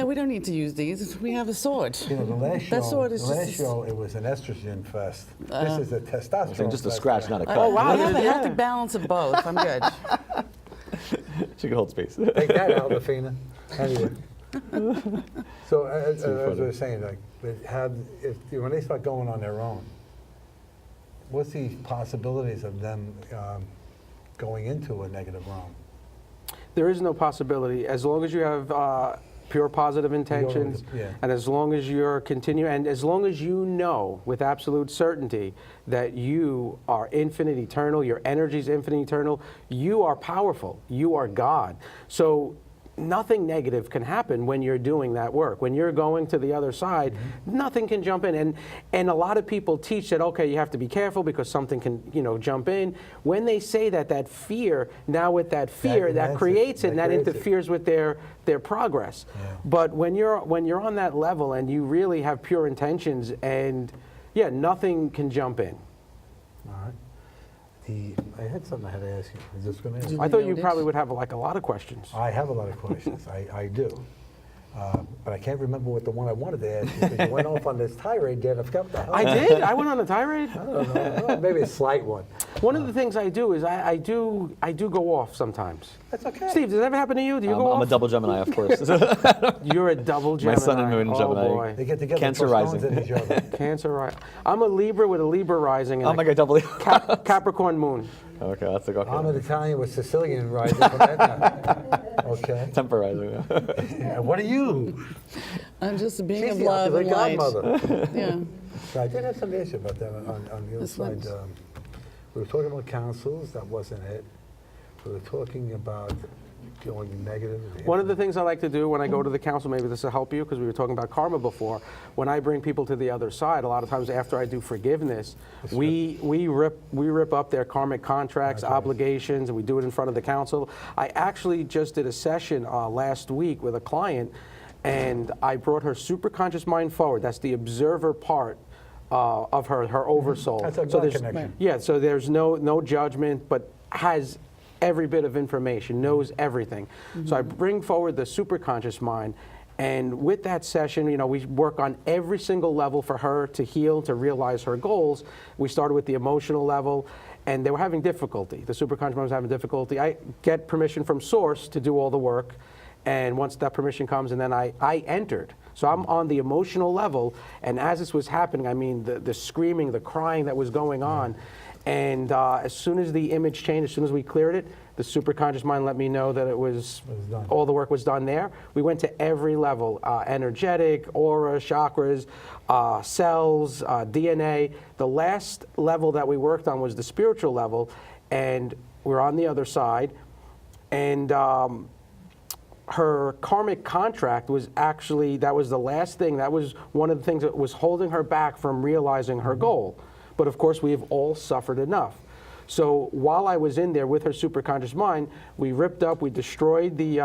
We don't need to use these. We have a sword. you know, the last That show, sword is the last just- show, it was an estrogen fest. This is a testosterone Just a fest. scratch, not a cut. Oh, wow. I have a yeah. healthy balance of both. I'm good. She can hold space. Take that, Albafina. Anyway. So as I funny. was saying, like, when they start going on their own, what's the possibilities of them going into a negative realm? There is no possibility. As long as you have pure positive intentions, Yeah. and as long as you're and as long as you know with absolute certainty that you are infinite, eternal, your energy is infinite, eternal, you are powerful, you are God. So nothing negative can happen when you're doing that work. When you're going to the other side, nothing can jump in. And a lot of people teach that, okay, you have to be careful because something can, jump in. When they say that fear, now with that fear, that creates it, and that interferes with their progress. Yeah. But when you're on that level and you really have pure intentions, and nothing can jump in. All right. I had something I had to ask you. I was just going to ask you. I thought you Noted. probably would have a lot of questions. I have a lot of questions. I do. But I can't remember what the one I wanted to ask you, because you went off on this tirade there, and I forgot what the hell. I did. I went on a tirade. I don't know. Maybe a slight one. One of the things I do is I do go off sometimes. That's okay. Steve, does that ever happen to you? Do you go I'm a off? double Gemini, of course. You're a double Gemini. sun and moon oh Gemini. boy. They get together, Cancer throw stones rising. at each other. Cancer rising. I'm a Libra with a Libra rising and Oh my God, double. Capricorn moon. Okay, that's like I'm okay. an Italian with Sicilian rising from that. Okay. Temporizing. And what are you? I'm just a being She's of the love and opulent light. godmother. Yeah. So I did have some issue about that on the other This side. one's- We were talking about councils. That wasn't it. We were talking about going negative. One of the things I like to do when I go to the council, maybe this will help you because we were talking about karma before. When I bring people to the other side, a lot of times after I do forgiveness, we rip up their karmic contracts, obligations, and we do it in front of the council. I actually just did a session last week with a client, and I brought her superconscious mind forward. That's the observer part of her oversoul. That's a So God there's- connection. Yeah, so there's no judgment, but has every bit of information, knows everything. So I bring forward the superconscious mind, and with that session, we work on every single level for her to heal, to realize her goals. We started with the emotional level, and they were having difficulty. The superconscious mind was having difficulty. I get permission from Source to do all the work, and once that permission comes, and then I entered. So I'm on the emotional level, and as this was happening, I mean, the screaming, the crying that was going on, and as soon as the image changed, as soon as we cleared it, the superconscious mind let me know that it was done. all the work was done there. We went to every level, energetic, aura, chakras, cells, DNA. The last level that we worked on was the spiritual level, and we're on the other side. And her karmic contract was actually, that was the last thing, that was one of the things that was holding her back from realizing her goal. But of course, we have all suffered enough. So while I was in there with her superconscious mind, we ripped up, we destroyed the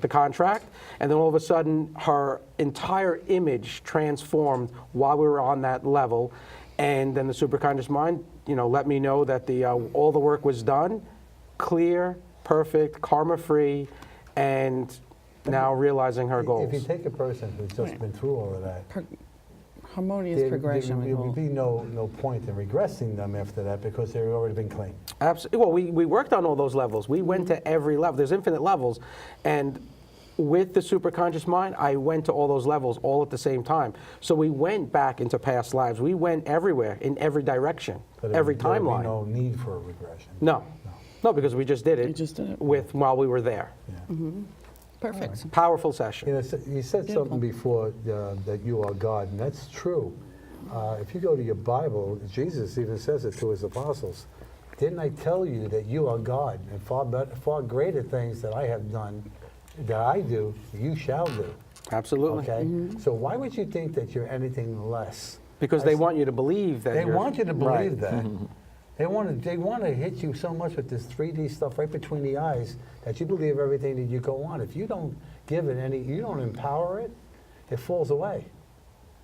contract, and then all of a sudden, her entire image transformed while we were on that level. And then the superconscious mind, let me know that all the work was done, clear, perfect, karma-free, and now realizing her goals. If you take a person who's just Right. been through all of that, Harmonious progression. there would be no point in regressing them after that because they've already been clean. Absolutely. Well, we worked on all those levels. We went to every level. There's infinite levels. And with the superconscious mind, I went to all those levels all at the same time. So we went back into past lives. We went everywhere, in every direction, But every there would be timeline. no need for a regression. No. No, because we just did it, You just did it. while we were there. Yeah. Perfect. Powerful session. You know, you said Beautiful. something before that you are God, and that's true. If you go to your Bible, Jesus even says it to his apostles. Didn't I tell you that you are God, and far greater things that I have done, that I do, you shall do. Absolutely. Okay. So why would you think that you're anything less? Because they want you to believe that They you're- want you to Right. believe that. They want to hit you so much with this 3D stuff right between the eyes that you believe everything that you go on. If you don't give it any, you don't empower it, it falls away.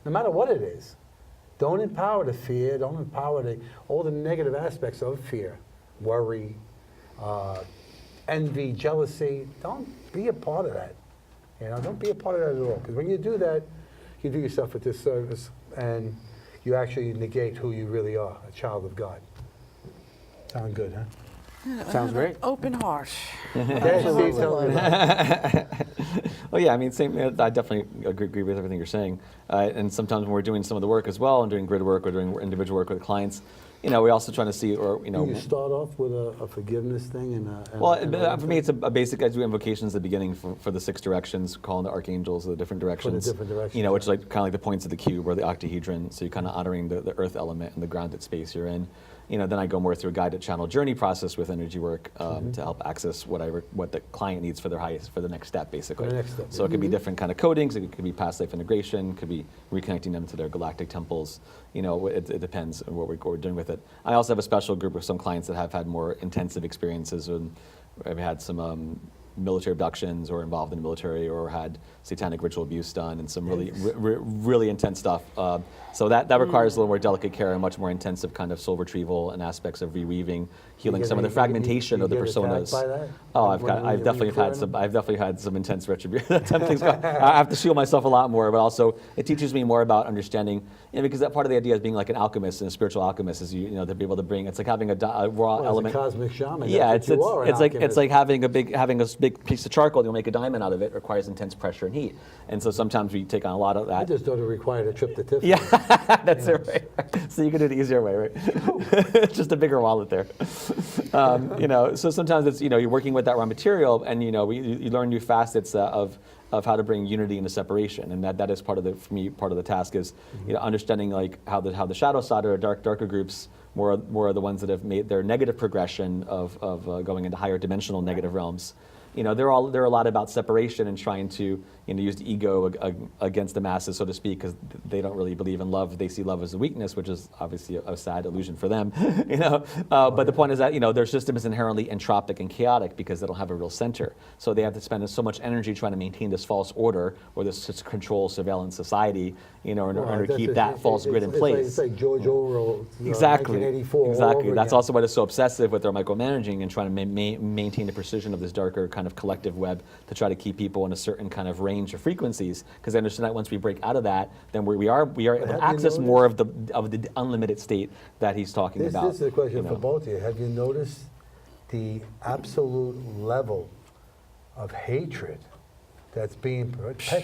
No matter what it is. Don't empower the fear. Don't empower all the negative aspects of fear, worry, envy, jealousy. Don't be a part of that. You know, don't be a part of that at all. Because when you do that, you do yourself a disservice, and you actually negate who you really are, a child of God. Sound good, huh? Sounds great. Open heart. Steve, tell me about it. Well, yeah, I mean, same. I definitely agree with everything you're saying. And sometimes when we're doing some of the work as well, and doing grid work or doing individual work with clients, you know, we're also trying to see, or you know. Do you start off with a forgiveness thing? For me, it's a basic. I do invocations at the beginning for the 6 directions, calling the archangels of the different directions. different directions, You know, which is right. like kind of like the points of the cube or the octahedron. So you're kind of honoring the earth element and the grounded space you're in. You know, then I go more through a guided channel journey process with energy work to help access what the client needs for the next step, basically. For the next step, So it could be different kind of codings. It could be past life integration. Could be reconnecting them to their galactic temples. You know, it depends on what we're doing with it. I also have a special group of some clients that have had more intensive experiences, and I've had some military abductions or involved in the military or had satanic ritual abuse done and some really intense stuff. So that requires a little more delicate care and much more intensive kind of soul rethrival and aspects of reweaving, healing some of the fragmentation of the personas. By that? Oh, I've definitely had some intense retribution. I have to shield myself a lot more, but also it teaches me more about understanding, you know, because that part of the idea of being like an alchemist and a spiritual alchemist is you know to be able to bring, it's like having a raw element. As a cosmic shaman. Yeah, that's what you are, an it's alchemist. like having a big piece of charcoal. You'll make a diamond out of it. Requires intense pressure and heat, and so sometimes we take on a lot of that. I just thought it required a trip to Tiffany. Yeah, that's it, right? So you can do it the easier way, right? Just a bigger wallet there. You know, so sometimes it's, you know, you're working with that raw material, and you know, you learn new facets of how to bring unity into separation, and that is part of the task is, you know, understanding like how the shadow side or darker groups more are the ones that have made their negative progression of going into higher dimensional negative realms. You know, they're a lot about separation and trying to, you know, use the ego against the masses, so to speak, because they don't really believe in love. They see love as a weakness, which is obviously a sad illusion for them. You know, but the point is that, you know, their system is inherently entropic and chaotic because they don't have a real center. So they have to spend so much energy trying to maintain this false order or this control surveillance society, you know, in order to keep that false grid in place. It's like George Orwell. Exactly. 1984 all Exactly. over That's again. also why they're so obsessive with their micromanaging and trying to maintain the precision of this darker kind of collective web to try to keep people in a certain kind of range of frequencies. Because they understand that once we break out of that, then we are able to access more of the unlimited state that he's talking about. This is a question you know. for both of you. Have you noticed the absolute level of hatred that's being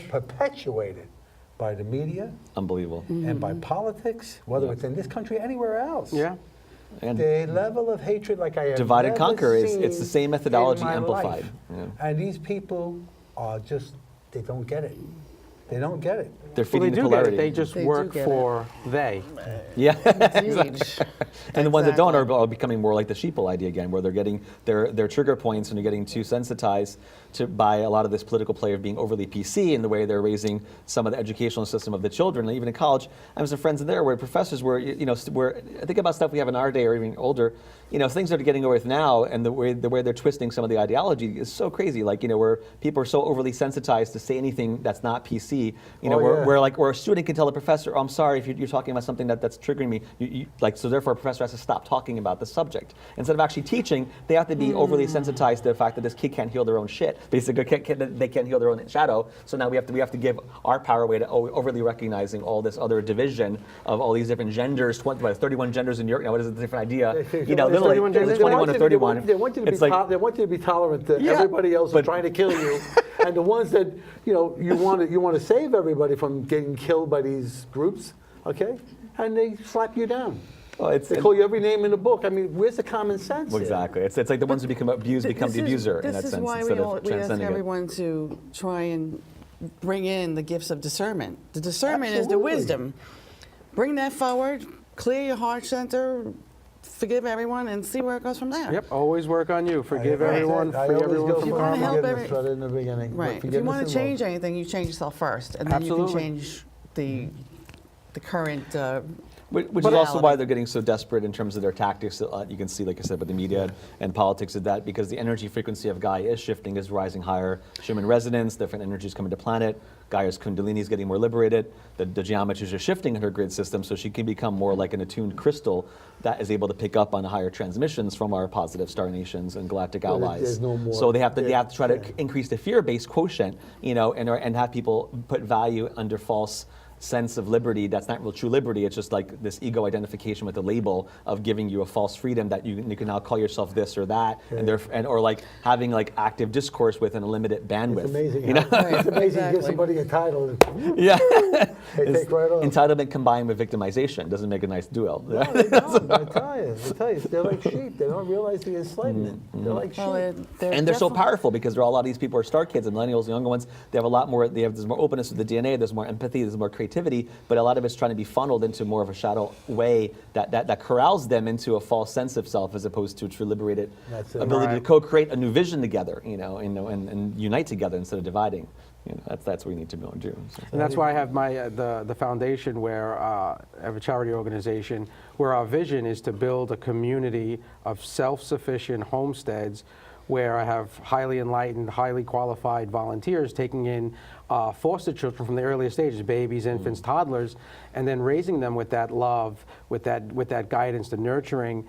perpetuated by the media Unbelievable. and by politics, whether Yeah. it's in this country or anywhere else? Yeah. And The level of hatred like I have divide and never conquer it's seen the same in methodology my amplified. life. Yeah. And these people are just, they don't get it. They don't get it. They're Well, feeding they the do get polarity. it. They just They do work get it. for they. Yeah. Indeed. And the ones that don't are becoming more like the sheeple idea again, where they're getting their trigger points and they're getting too sensitized by a lot of this political play of being overly PC in the way they're raising some of the educational system of the children. And even in college, I have some friends in there where professors were, you know, think about stuff we have in our day or even older, you know, things that are getting away with now, and the way they're twisting some of the ideology is so crazy. Like, you know, where people are so overly sensitized to say anything that's not PC be, where a student can tell a professor, oh, I'm sorry if you're talking about something that's triggering me, so therefore a professor has to stop talking about the subject. Instead of actually teaching, they have to be overly sensitized to the fact that this kid can't heal their own shit. Basically, they can't heal their own shadow. So now we have to give our power away to overly recognizing all this other division of all these different genders, 31 genders in Europe. Now, what is a different idea? Literally, 21 to 31. They want you to be tolerant to everybody else is trying to kill you, and the ones that you want to save everybody from getting killed by these groups, okay? And they slap you down. They call you every name in the book. I mean, where's the common sense? Exactly. It's like the ones who become abused become the abuser in that sense. This is why we ask everyone to try and bring in the gifts of discernment. The discernment is the wisdom. Bring that forward, clear your heart center, forgive everyone, and see where it goes from there. Yep, always work on you. Forgive everyone, free everyone from karma. Right in the beginning. Right. If you want to change anything, you change yourself first, and then you can change the current Which is also why they're getting so desperate in terms of their tactics. You can see, like I said, with the media and politics of that, because the energy frequency of Gaia is shifting, is rising higher. Human resonance, different energies coming to planet. Gaia's Kundalini is getting more liberated. The geometries are shifting in her grid system, so she can become more like an attuned crystal that is able to pick up on higher transmissions from our positive star nations and galactic allies. So they have to try to increase the fear-based quotient, and have people put value under false sense of liberty that's not real true liberty. It's just like this ego identification with the label of giving you a false freedom that you can now call yourself this or that, or like having like active discourse within a limited bandwidth. It's amazing. It's amazing to give somebody a title. Yeah. They take right off. Entitlement combined with victimization doesn't make a nice duo. No, they don't. I tell you, they're like sheep. They don't realize the enslavement. They're like sheep. They're so powerful because there are a lot of these people are star kids and millennials, younger ones. They have a lot more. There's more openness to the DNA. There's more empathy. There's more creativity. But a lot of it's trying to be funneled into more of a shadow way that corrals them into a false sense of self, as opposed to a true liberated ability to co-create a new vision together, and unite together instead of dividing. That's what we need to be able to do. So. And that's why I have my the foundation where I have a charity organization where our vision is to build a community of self-sufficient homesteads where I have highly enlightened, highly qualified volunteers taking in foster children from the earliest stages, babies, infants, toddlers, and then raising them with that love, with that guidance, the nurturing,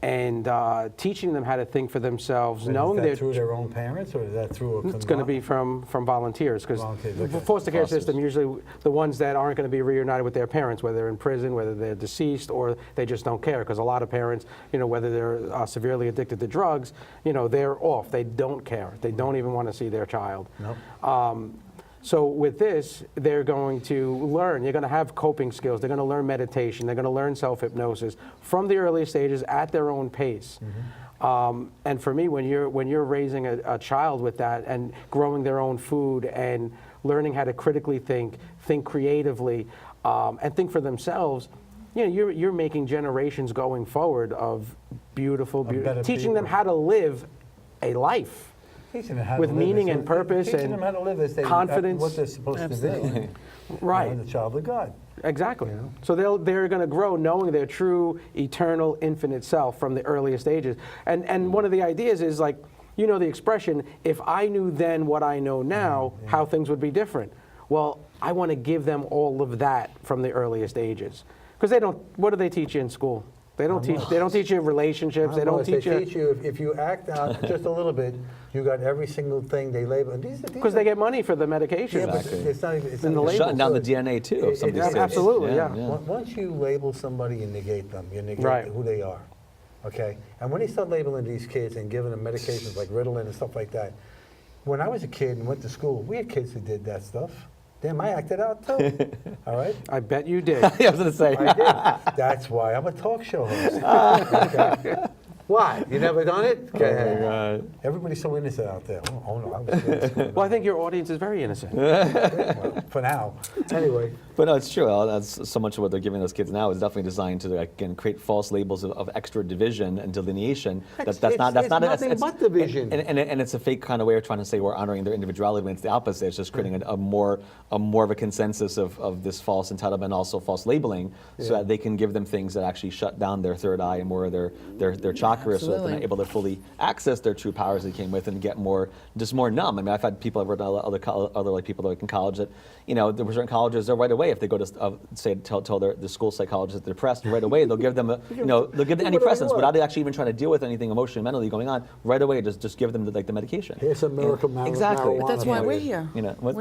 and teaching them how to think for themselves, knowing is that through their own parents, or is that through a It's going to be from volunteers, because the foster care system, usually the ones that aren't going to be reunited with their parents, whether they're in prison, whether they're deceased, or they just don't care, because a lot of parents, whether they're severely addicted to drugs, they're off. They don't care. They don't even want to see their child. Nope. So with this, they're going to learn. You're going to have coping skills. They're going to learn meditation. They're going to learn self-hypnosis from the earliest stages at their own pace. And for me, when you're raising a child with that and growing their own food and learning how to critically think creatively, and think for themselves, you're making generations going forward of beautiful, teaching them how to live a life. Teaching them how with to live meaning and purpose and teaching them how to live as confidence. What they're supposed to be. Right. The child of God. Exactly. So they're going to grow knowing their true, eternal, infinite self from the earliest ages. And one of the ideas is like, the expression, if I knew then what I know now, how things would be different. Well, I want to give them all of that from the earliest ages. Because what do they teach you in school? They don't teach you relationships. They don't teach you. If you act out just a little bit, you got every single thing they label. Because they get money for the medication. Yeah, but it's not even. Shutting down the DNA too of some of these kids. Absolutely, yeah. Once you label somebody, you negate them. You negate who they are. Okay. And when you start labeling these kids and giving them medications like Ritalin and stuff like that, when I was a kid and went to school, we had kids who did that stuff. Damn, I acted out too. All right? I bet you did. I was going to say. I did. That's why I'm a talk show host. Okay. Why? You never done it? Okay. Everybody's so innocent out there. Oh no, I was innocent. Well, I think your audience is very innocent. Well, for now. Anyway. But no, it's true. That's so much of what they're giving those kids now is definitely designed to again create false labels of extra division and delineation. That's not nothing but division. And it's a fake kind of way of trying to say we're honoring their individuality when it's the opposite. It's just creating a more of a consensus of this false entitlement and also false labeling, so that they can give them things that actually shut down their third eye and more of their chakras. chakras so that they're not Absolutely. able to fully access their true powers they came with and get just more numb. I mean, I've had people, I've read other like people like in college that, there were certain colleges that right away, if they go to say tell the school psychologist that they're depressed, right away they'll give them they'll give them antidepressants without actually even trying to deal with anything emotionally, mentally going on. Right away, just give them the medication. Here's a miracle Exactly. But that's why marijuana we're for you. here. What?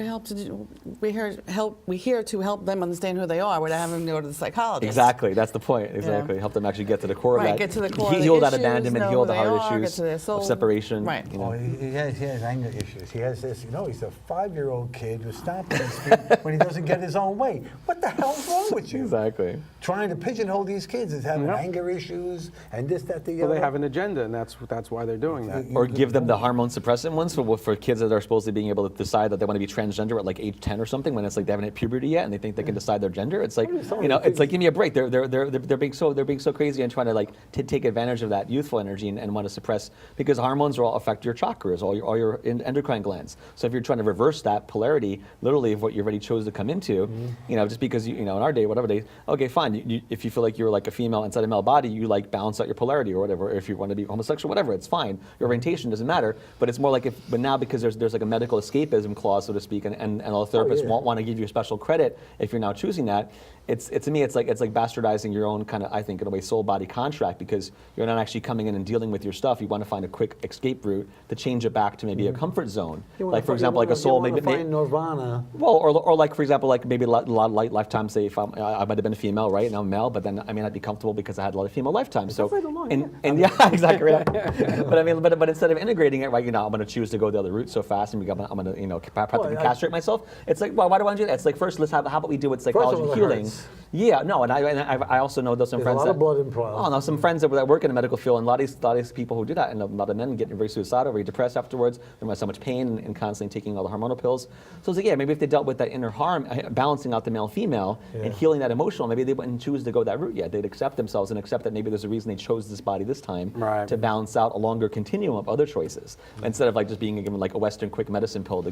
We're here to help them understand who they are without having to go to the psychologist. Exactly, that's the point. Exactly, help them actually get to the core of Right, that. get to the core of the heal that issues, abandonment, know heal who the they heart are, get issues to their soul. of separation. Right. Oh, he has anger issues. He has this, he's a 5-year-old kid who's stomping his feet when he doesn't get his own way. What the hell's wrong with you? Exactly. Trying to pigeonhole these kids as having anger issues and this, that, the Well, other. they have an agenda, and that's why they're doing that. Or give them the hormone suppressant ones for kids that are supposedly being able to decide that they want to be transgender at like age 10 or something, when it's like they haven't hit puberty yet and they think they can decide their gender. It's like, it's like, give me a break. They're being so crazy and trying to like take advantage of that youthful energy and want to suppress, because hormones will all affect your chakras, all your endocrine glands. So if you're trying to reverse that polarity, literally of what you already chose to come into, just because in our day, whatever day, okay, fine. If you feel like you're like a female inside a male body, you like balance out your polarity or whatever. Or if you want to be homosexual, whatever, it's fine. Your orientation doesn't matter. But it's more like but now because there's like a medical escapism clause, so to speak, and all therapists won't want to give you special credit if you're now choosing that. To me, it's like bastardizing your own kind of, I think, in a way, soul-body contract, because you're not actually coming in and dealing with your stuff. You want to find a quick escape route to change it back to maybe a comfort zone. Like, for example, like a soul, maybe find nirvana. well, or like, for example, like maybe a lot of lifetimes, say if I might have been a female, right? Now I'm male, but then I may not be comfortable because I had a lot of female lifetimes. So, and yeah, exactly. Right. But I mean, but instead of integrating it, right, I'm going to choose to go the other route so fast, and I'm going to practically castrate myself. It's like, well, why do I want to do that? It's like, first, how about we do with psychology and healing? Yeah, no, and I also know some There's friends a lot that of blood involved. Oh no, some friends that work in the medical field, and a lot of these people who do that, and a lot of men getting very suicidal, very depressed afterwards. They're so much pain and constantly taking all the hormonal pills. So it's like, maybe if they dealt with that inner harm, balancing out the male-female and healing that emotional, maybe they wouldn't choose to go that route yet. They'd accept themselves and accept that maybe there's a reason they chose this body this time to balance out a longer continuum of other choices, instead of like just being given like a Western quick medicine pill to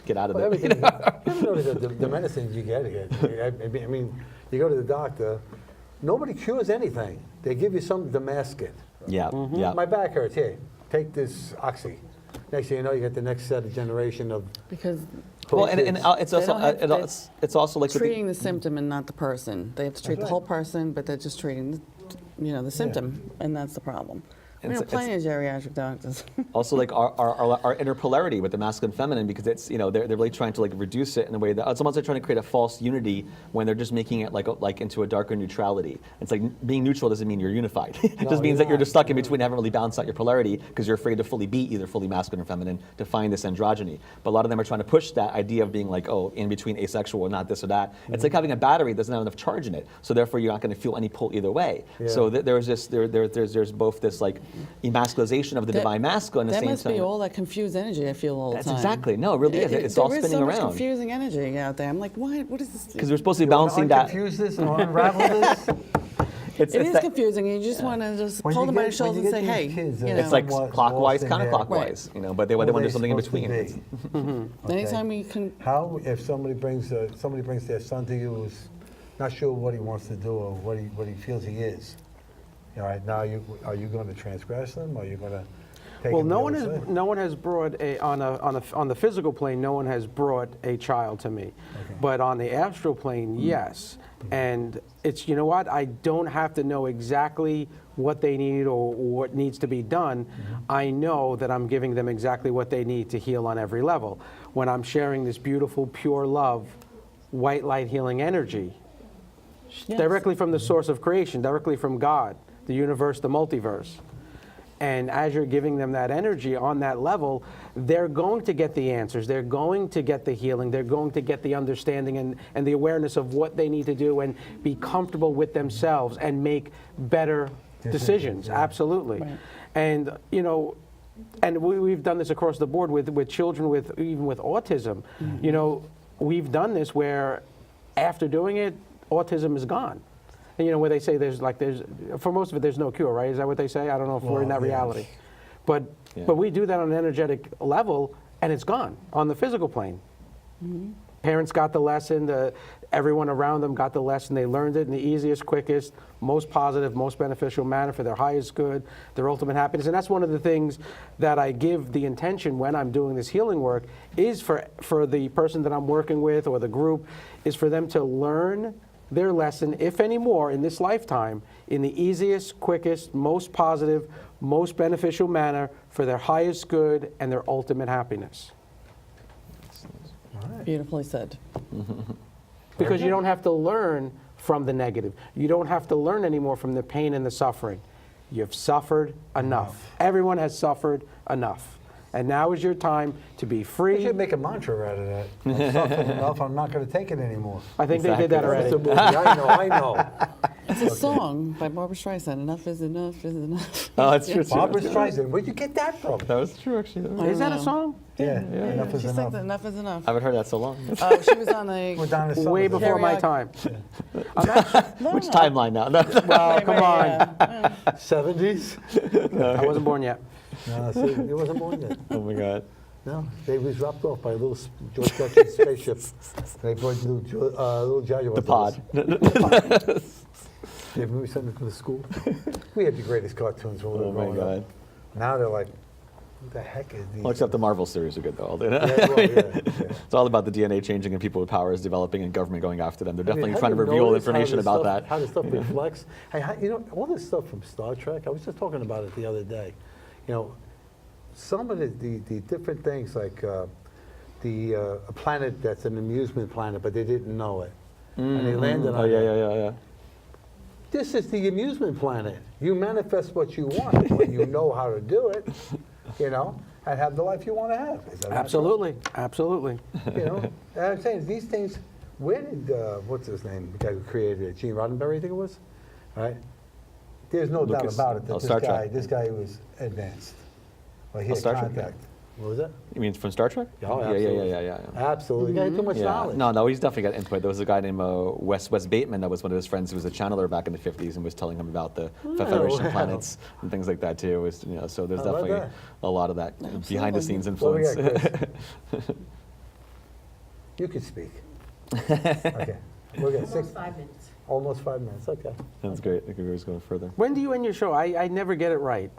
get out of it. You ever notice that the medicines you get here? I mean, you go to the doctor, nobody cures anything. They give you something to mask it. Yeah, yeah. My back hurts. Here, take this Oxy. Next thing you know, you get the next set of generation of. Because Well, and it's also don't have- it's also like with treating the symptom and not the person. They have to treat the whole person, but they're just treating, the symptom, and that's the problem. We know It's- plenty of geriatric doctors. also like our inner polarity with the masculine and feminine, because it's they're really trying to like reduce it in a way that it's almost like trying to create a false unity when they're just making it like into a darker neutrality. It's like being neutral doesn't mean you're unified. It just means that you're just stuck in between, haven't really balanced out your polarity because you're afraid to fully be either fully masculine or feminine to find this androgyny. But a lot of them are trying to push that idea of being like, oh, in between asexual or not this or that. It's like having a battery that doesn't have enough charge in it, so therefore you're not going to feel any pull either way. So there's both this like emasculization of the divine masculine at the That same must time. be all that confused energy I feel all the That's time. exactly. No, it really is. It's all spinning There is so much around. confusing energy out there. I'm like, what is this? Because we're supposed to be balancing that. Confuse this and unravel this. It is confusing. You just want to just When hold you them by the get- shoulders when and you say, get hey, these kids, you know. It's like somewhat clockwise, lost in their- counterclockwise, but they want to do something in between. Anytime we can, How if somebody brings their son to you who's not sure what he wants to do or what he feels he is? All right, now are you going to transgress them? Are you going to take Well, him no the other side? one has brought on the physical plane. No one has brought a child to me, but on the astral plane, yes. And it's, you know what? I don't have to know exactly what they need or what needs to be done. I know that I'm giving them exactly what they need to heal on every level. When I'm sharing this beautiful, pure love, white light healing energy, directly from the source of creation, directly from God, the universe, the multiverse. And as you're giving them that energy on that level, they're going to get the answers. They're going to get the healing. They're going to get the understanding and the awareness of what they need to do and be comfortable with themselves and make better decisions. Absolutely. Right. And, you know, and we've done this across the board with children even with autism. You know, we've done this where after doing it, autism is gone. And, you know, where they say there's for most of it, there's no cure, right? Is that what they say? I don't know if we're in that reality. But we do that on an energetic level, and it's gone on the physical plane. parents got the lesson, everyone around them got the lesson. They learned it in the easiest, quickest, most positive, most beneficial manner for their highest good, their ultimate happiness. And that's one of the things that I give the intention when I'm doing this healing work is for the person that I'm working with or the group, is for them to learn their lesson, if any more, in this lifetime, in the easiest, quickest, most positive, most beneficial manner for their highest good and their ultimate happiness. Beautifully said. Because you don't have to learn from the negative. You don't have to learn anymore from the pain and the suffering. You've suffered enough. Everyone has suffered enough. And now is your time to be You free. should make a mantra out of that. I've suffered enough, I'm not going to take it anymore. I think they did that already. That's a movie. I know. It's a song by Barbara Streisand. Enough is enough is enough. Oh, that's true. Barbara Streisand, where'd you get that from? That was true, actually. Is that a know. song? Yeah, enough is She enough. sings Enough is enough. I haven't heard that so long. Oh, she was on a. Madonna Summer. Way before my time. Which timeline now? No. Well, come on. 70s? I wasn't born yet. No, see, he wasn't born yet. Oh my God. No, they was dropped off by a little George Washington spaceship. They brought little Jaguar. The pod. They moved something to the school. We had the greatest cartoons when we were Oh my growing God. up. Now they're like, what the heck is these? Well, except the Marvel series are good though. Yeah, well, yeah. It's all about the DNA changing and people with powers developing and government going after them. They're definitely have trying to you reveal noticed how information this about stuff- that. How this stuff reflects. Hey, you know, all this stuff from Star Trek, I was just talking about it the other day. You know, some of the different things like a planet that's an amusement planet, but they didn't know it. And they landed on Oh it. yeah. This is the amusement planet. You manifest what you want when you know how to do it, you know, and have the life you want to have. Is that not Absolutely. Absolutely. true? You know, and I'm saying these things, where did, what's his name, the guy who created it, Gene Roddenberry, I think it was, right? There's no Lucas. doubt about it Oh, that Star Trek. this guy was advanced. Well, he had Star Trek, contact. What was that? You mean from Star Trek? Oh, yeah, absolutely. yeah. Absolutely. He had too much knowledge. No, he's definitely got input. There was a guy named Wes Bateman that was one of his friends who was a channeler back in the 50s and was telling him about the Federation wow. planets and things like that too. It was, you know, so there's I love definitely that. a lot of that behind the scenes What we influence. got, Chris? You can speak. Okay. We're good. Almost 5 minutes. Almost 5 minutes. Okay. That's great. I think we were just going further. When do you end your show? I never get it right.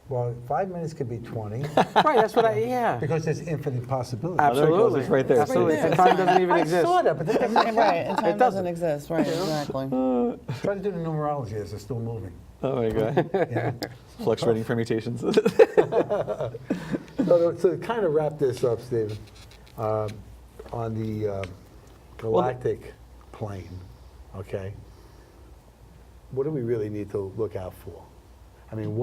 Well, 5 minutes could be 20 Right, that's what yeah. because there's infinite possibilities. there it goes. Absolutely. It's right there. Absolutely. It's right The time doesn't even I exist. saw that, but that doesn't Right, and time doesn't. doesn't exist. Right, exactly. Try to do the numerology as it's still moving. Oh my God. Yeah. Fluctuating permutations. So to kind of wrap this up, Stephen, on the galactic plane, okay, what do we really need to look out for? I mean,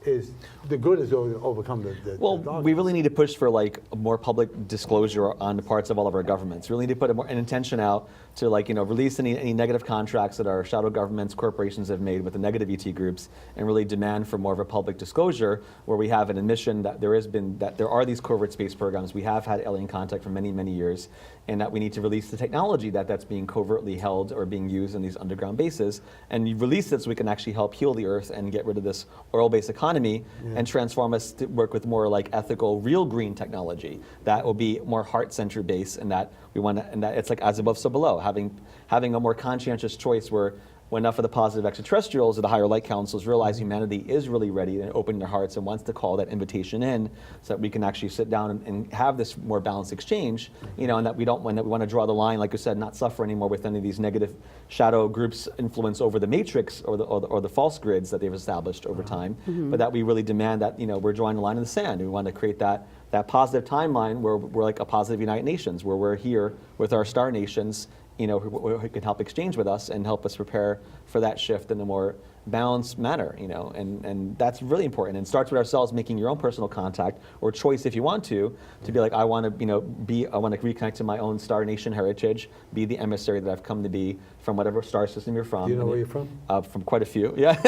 is the good is overcome the Well, darkness. we really need to push for like more public disclosure on the parts of all of our governments. We really need to put an intention out to release any negative contracts that our shadow governments, corporations have made with the negative ET groups, and really demand for more of a public disclosure where we have an admission that there are these covert space programs. We have had alien contact for many, many years, and that we need to release the technology that's being covertly held or being used in these underground bases, and you release it so we can actually help heal the Earth and get rid of this oil-based economy and transform us to work with more like ethical, real green technology that will be more heart-centered based, and that we want to, and that it's like as above, so below, having a more conscientious choice where when enough of the positive extraterrestrials or the higher light councils realize humanity is really ready and open their hearts and wants to call that invitation in, so that we can actually sit down and have this more balanced exchange, and that we want to draw the line, like you said, not suffer anymore with any of these negative shadow groups' influence over the matrix or the false grids that they've established over time, but that we really demand that we're drawing a line in the sand. We want to create that positive timeline where we're like a positive United Nations, where we're here with our star nations, who can help exchange with us and help us prepare for that shift in a more balanced manner, and that's really important. And it starts with ourselves making your own personal contact or choice if you want to be like, I want to reconnect to my own star nation heritage, be the emissary that I've come to be from whatever star system you're from. Do you know where you're from? From quite a few, yeah.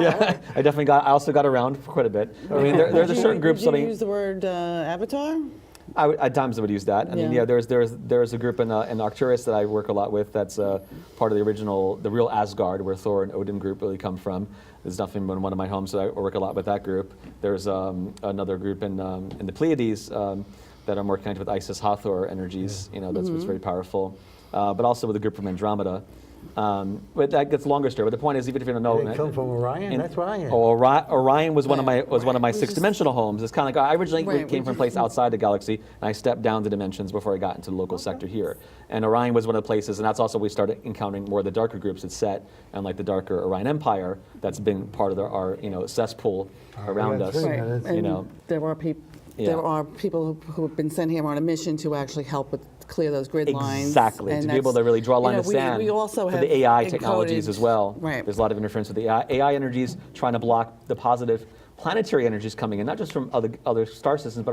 Yeah, I also got around for quite a bit. I mean, there's a certain group. Did you use the word avatar? At times I would use that. I mean, there's a group in Arcturus that I work a lot with. That's part of the real Asgard, where Thor and Odin group really come from. There's nothing but one of my homes, so I work a lot with that group. There's another group in the Pleiades, that are more connected with Isis Hathor energies. You know, that's what's very powerful. But also with a group from Andromeda. But that gets longer story. But the point is, even if you don't know, They come from Orion. That's where I am. Oh, Orion was one of my six-dimensional homes. It's kind of like I originally came from a place outside the galaxy, and I stepped down the dimensions before I got into the local sector here. And Orion was one of the places, and that's also we started encountering more of the darker groups at Set, and like the darker Orion Empire that's been part of our cesspool around us. Right. You And know. there are people. Yeah. There are people who have been sent here on a mission to actually help with clear those grid lines. Exactly, and to be able to really draw a line of sand we also for have the AI encoded- technologies as well. Right. There's a lot of interference with the AI energies trying to block the positive planetary energies coming in, not just from other star systems, but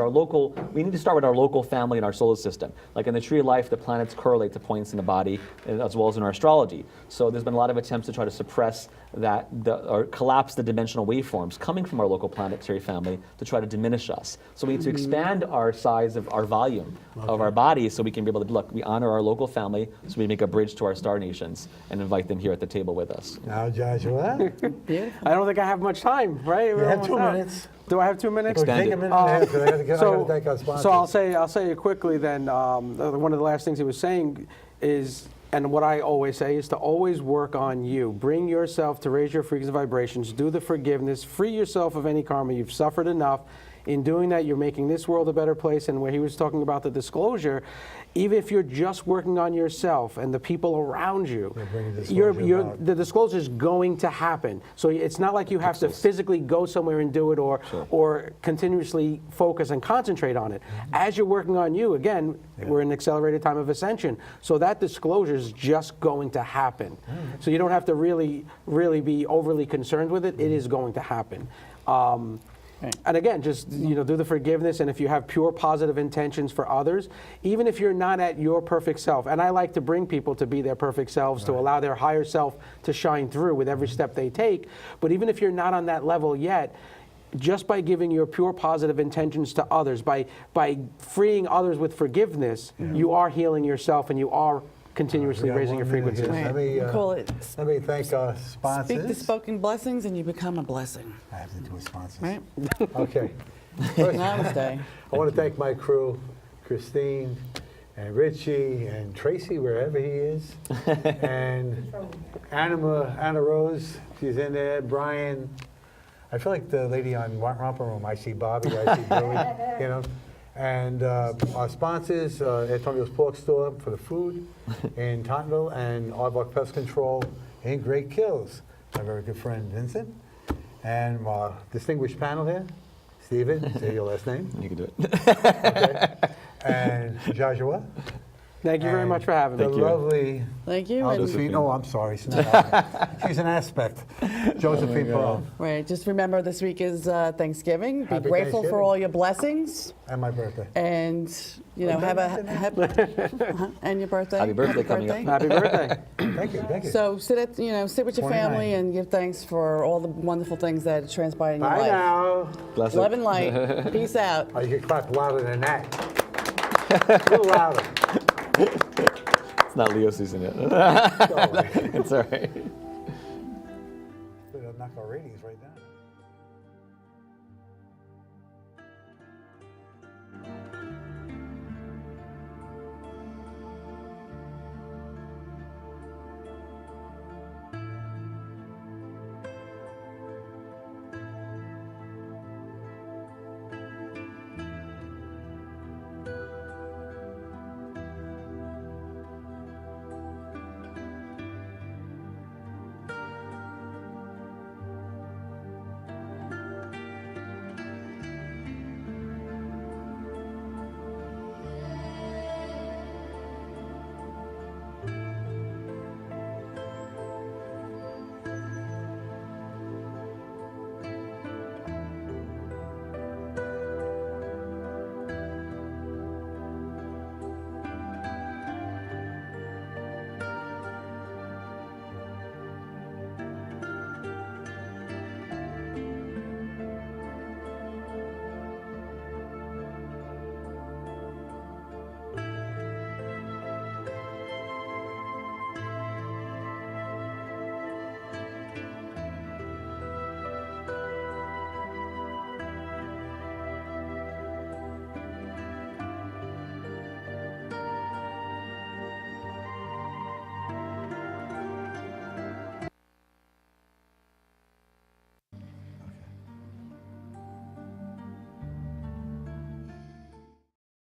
we need to start with our local family and our solar system. Like in the tree of life, the planets correlate to points in the body, as well as in our astrology. So there's been a lot of attempts to try to suppress that, or collapse the dimensional waveforms coming from our local planetary family to try to diminish us. So we need to expand our size of our volume of our bodies so we can be able to, look, we honor our local family, so we make a bridge to our star nations and invite them here at the table with us. Now, Joshua, I don't think I have much time, right? you We're have almost 2 out. minutes. Do I have 2 minutes? Take a Extend it. minute and a half, 'cause I got to thank our sponsors. So I'll say it quickly then. One of the last things he was saying is, and what I always say is to always work on you. Bring yourself to raise your frequency vibrations, do the forgiveness, free yourself of any karma. You've suffered enough. In doing that, you're making this world a better place. And where he was talking about the disclosure, even if you're just working on yourself and the people around you, bringing disclosure about. the disclosure is going to happen. So it's not like you have to physically go somewhere and do it or continuously focus and concentrate on it. As you're working on you, again, we're in an accelerated time of ascension. So that disclosure is just going to happen. So you don't have to really be overly concerned with it. It is going to happen. And again, just do the forgiveness, and if you have pure positive intentions for others, even if you're not at your perfect self, and I like to bring people to be their perfect selves, to allow their higher self to shine through with every step they take, but even if you're not on that level yet, just by giving your pure positive intentions to others, by freeing others with forgiveness, you are healing yourself and you are continuously raising your frequencies. Let me thank our sponsors. Speak the spoken blessings and you become a blessing. I have to do with sponsors. Right? Okay. First, Namaste. I want to thank my crew, Christine and Richie and Tracy, wherever he is, and Anna Rose, she's in there, Brian. I feel like the lady on Romper Room. I see Bobby, I see Billy, And our sponsors, Antonio's Pork Store for the food in Tottenville, and Aardvark Pest Control in Great Kills. My very good friend Vincent. And our distinguished panel here, Stephen, say your last name. You can do it. Okay. And Joshua. Thank you very much for having me. The lovely Thank you. Josephine. Oh, I'm sorry. She's an aspect. Josephine Perone. Right. Just remember this week is Thanksgiving. Be Happy grateful for Thanksgiving. all your blessings. And my birthday. And, have and your birthday. Happy birthday coming up. Happy birthday. Thank you. So sit with your 29. family and give thanks for all the wonderful things that transpire in your Bye life. now. Bless Love it. and light. Peace out. Oh, you can clap louder than that. A little louder. It's not Leo season yet. Sorry. It's all right. Knock our ratings right down.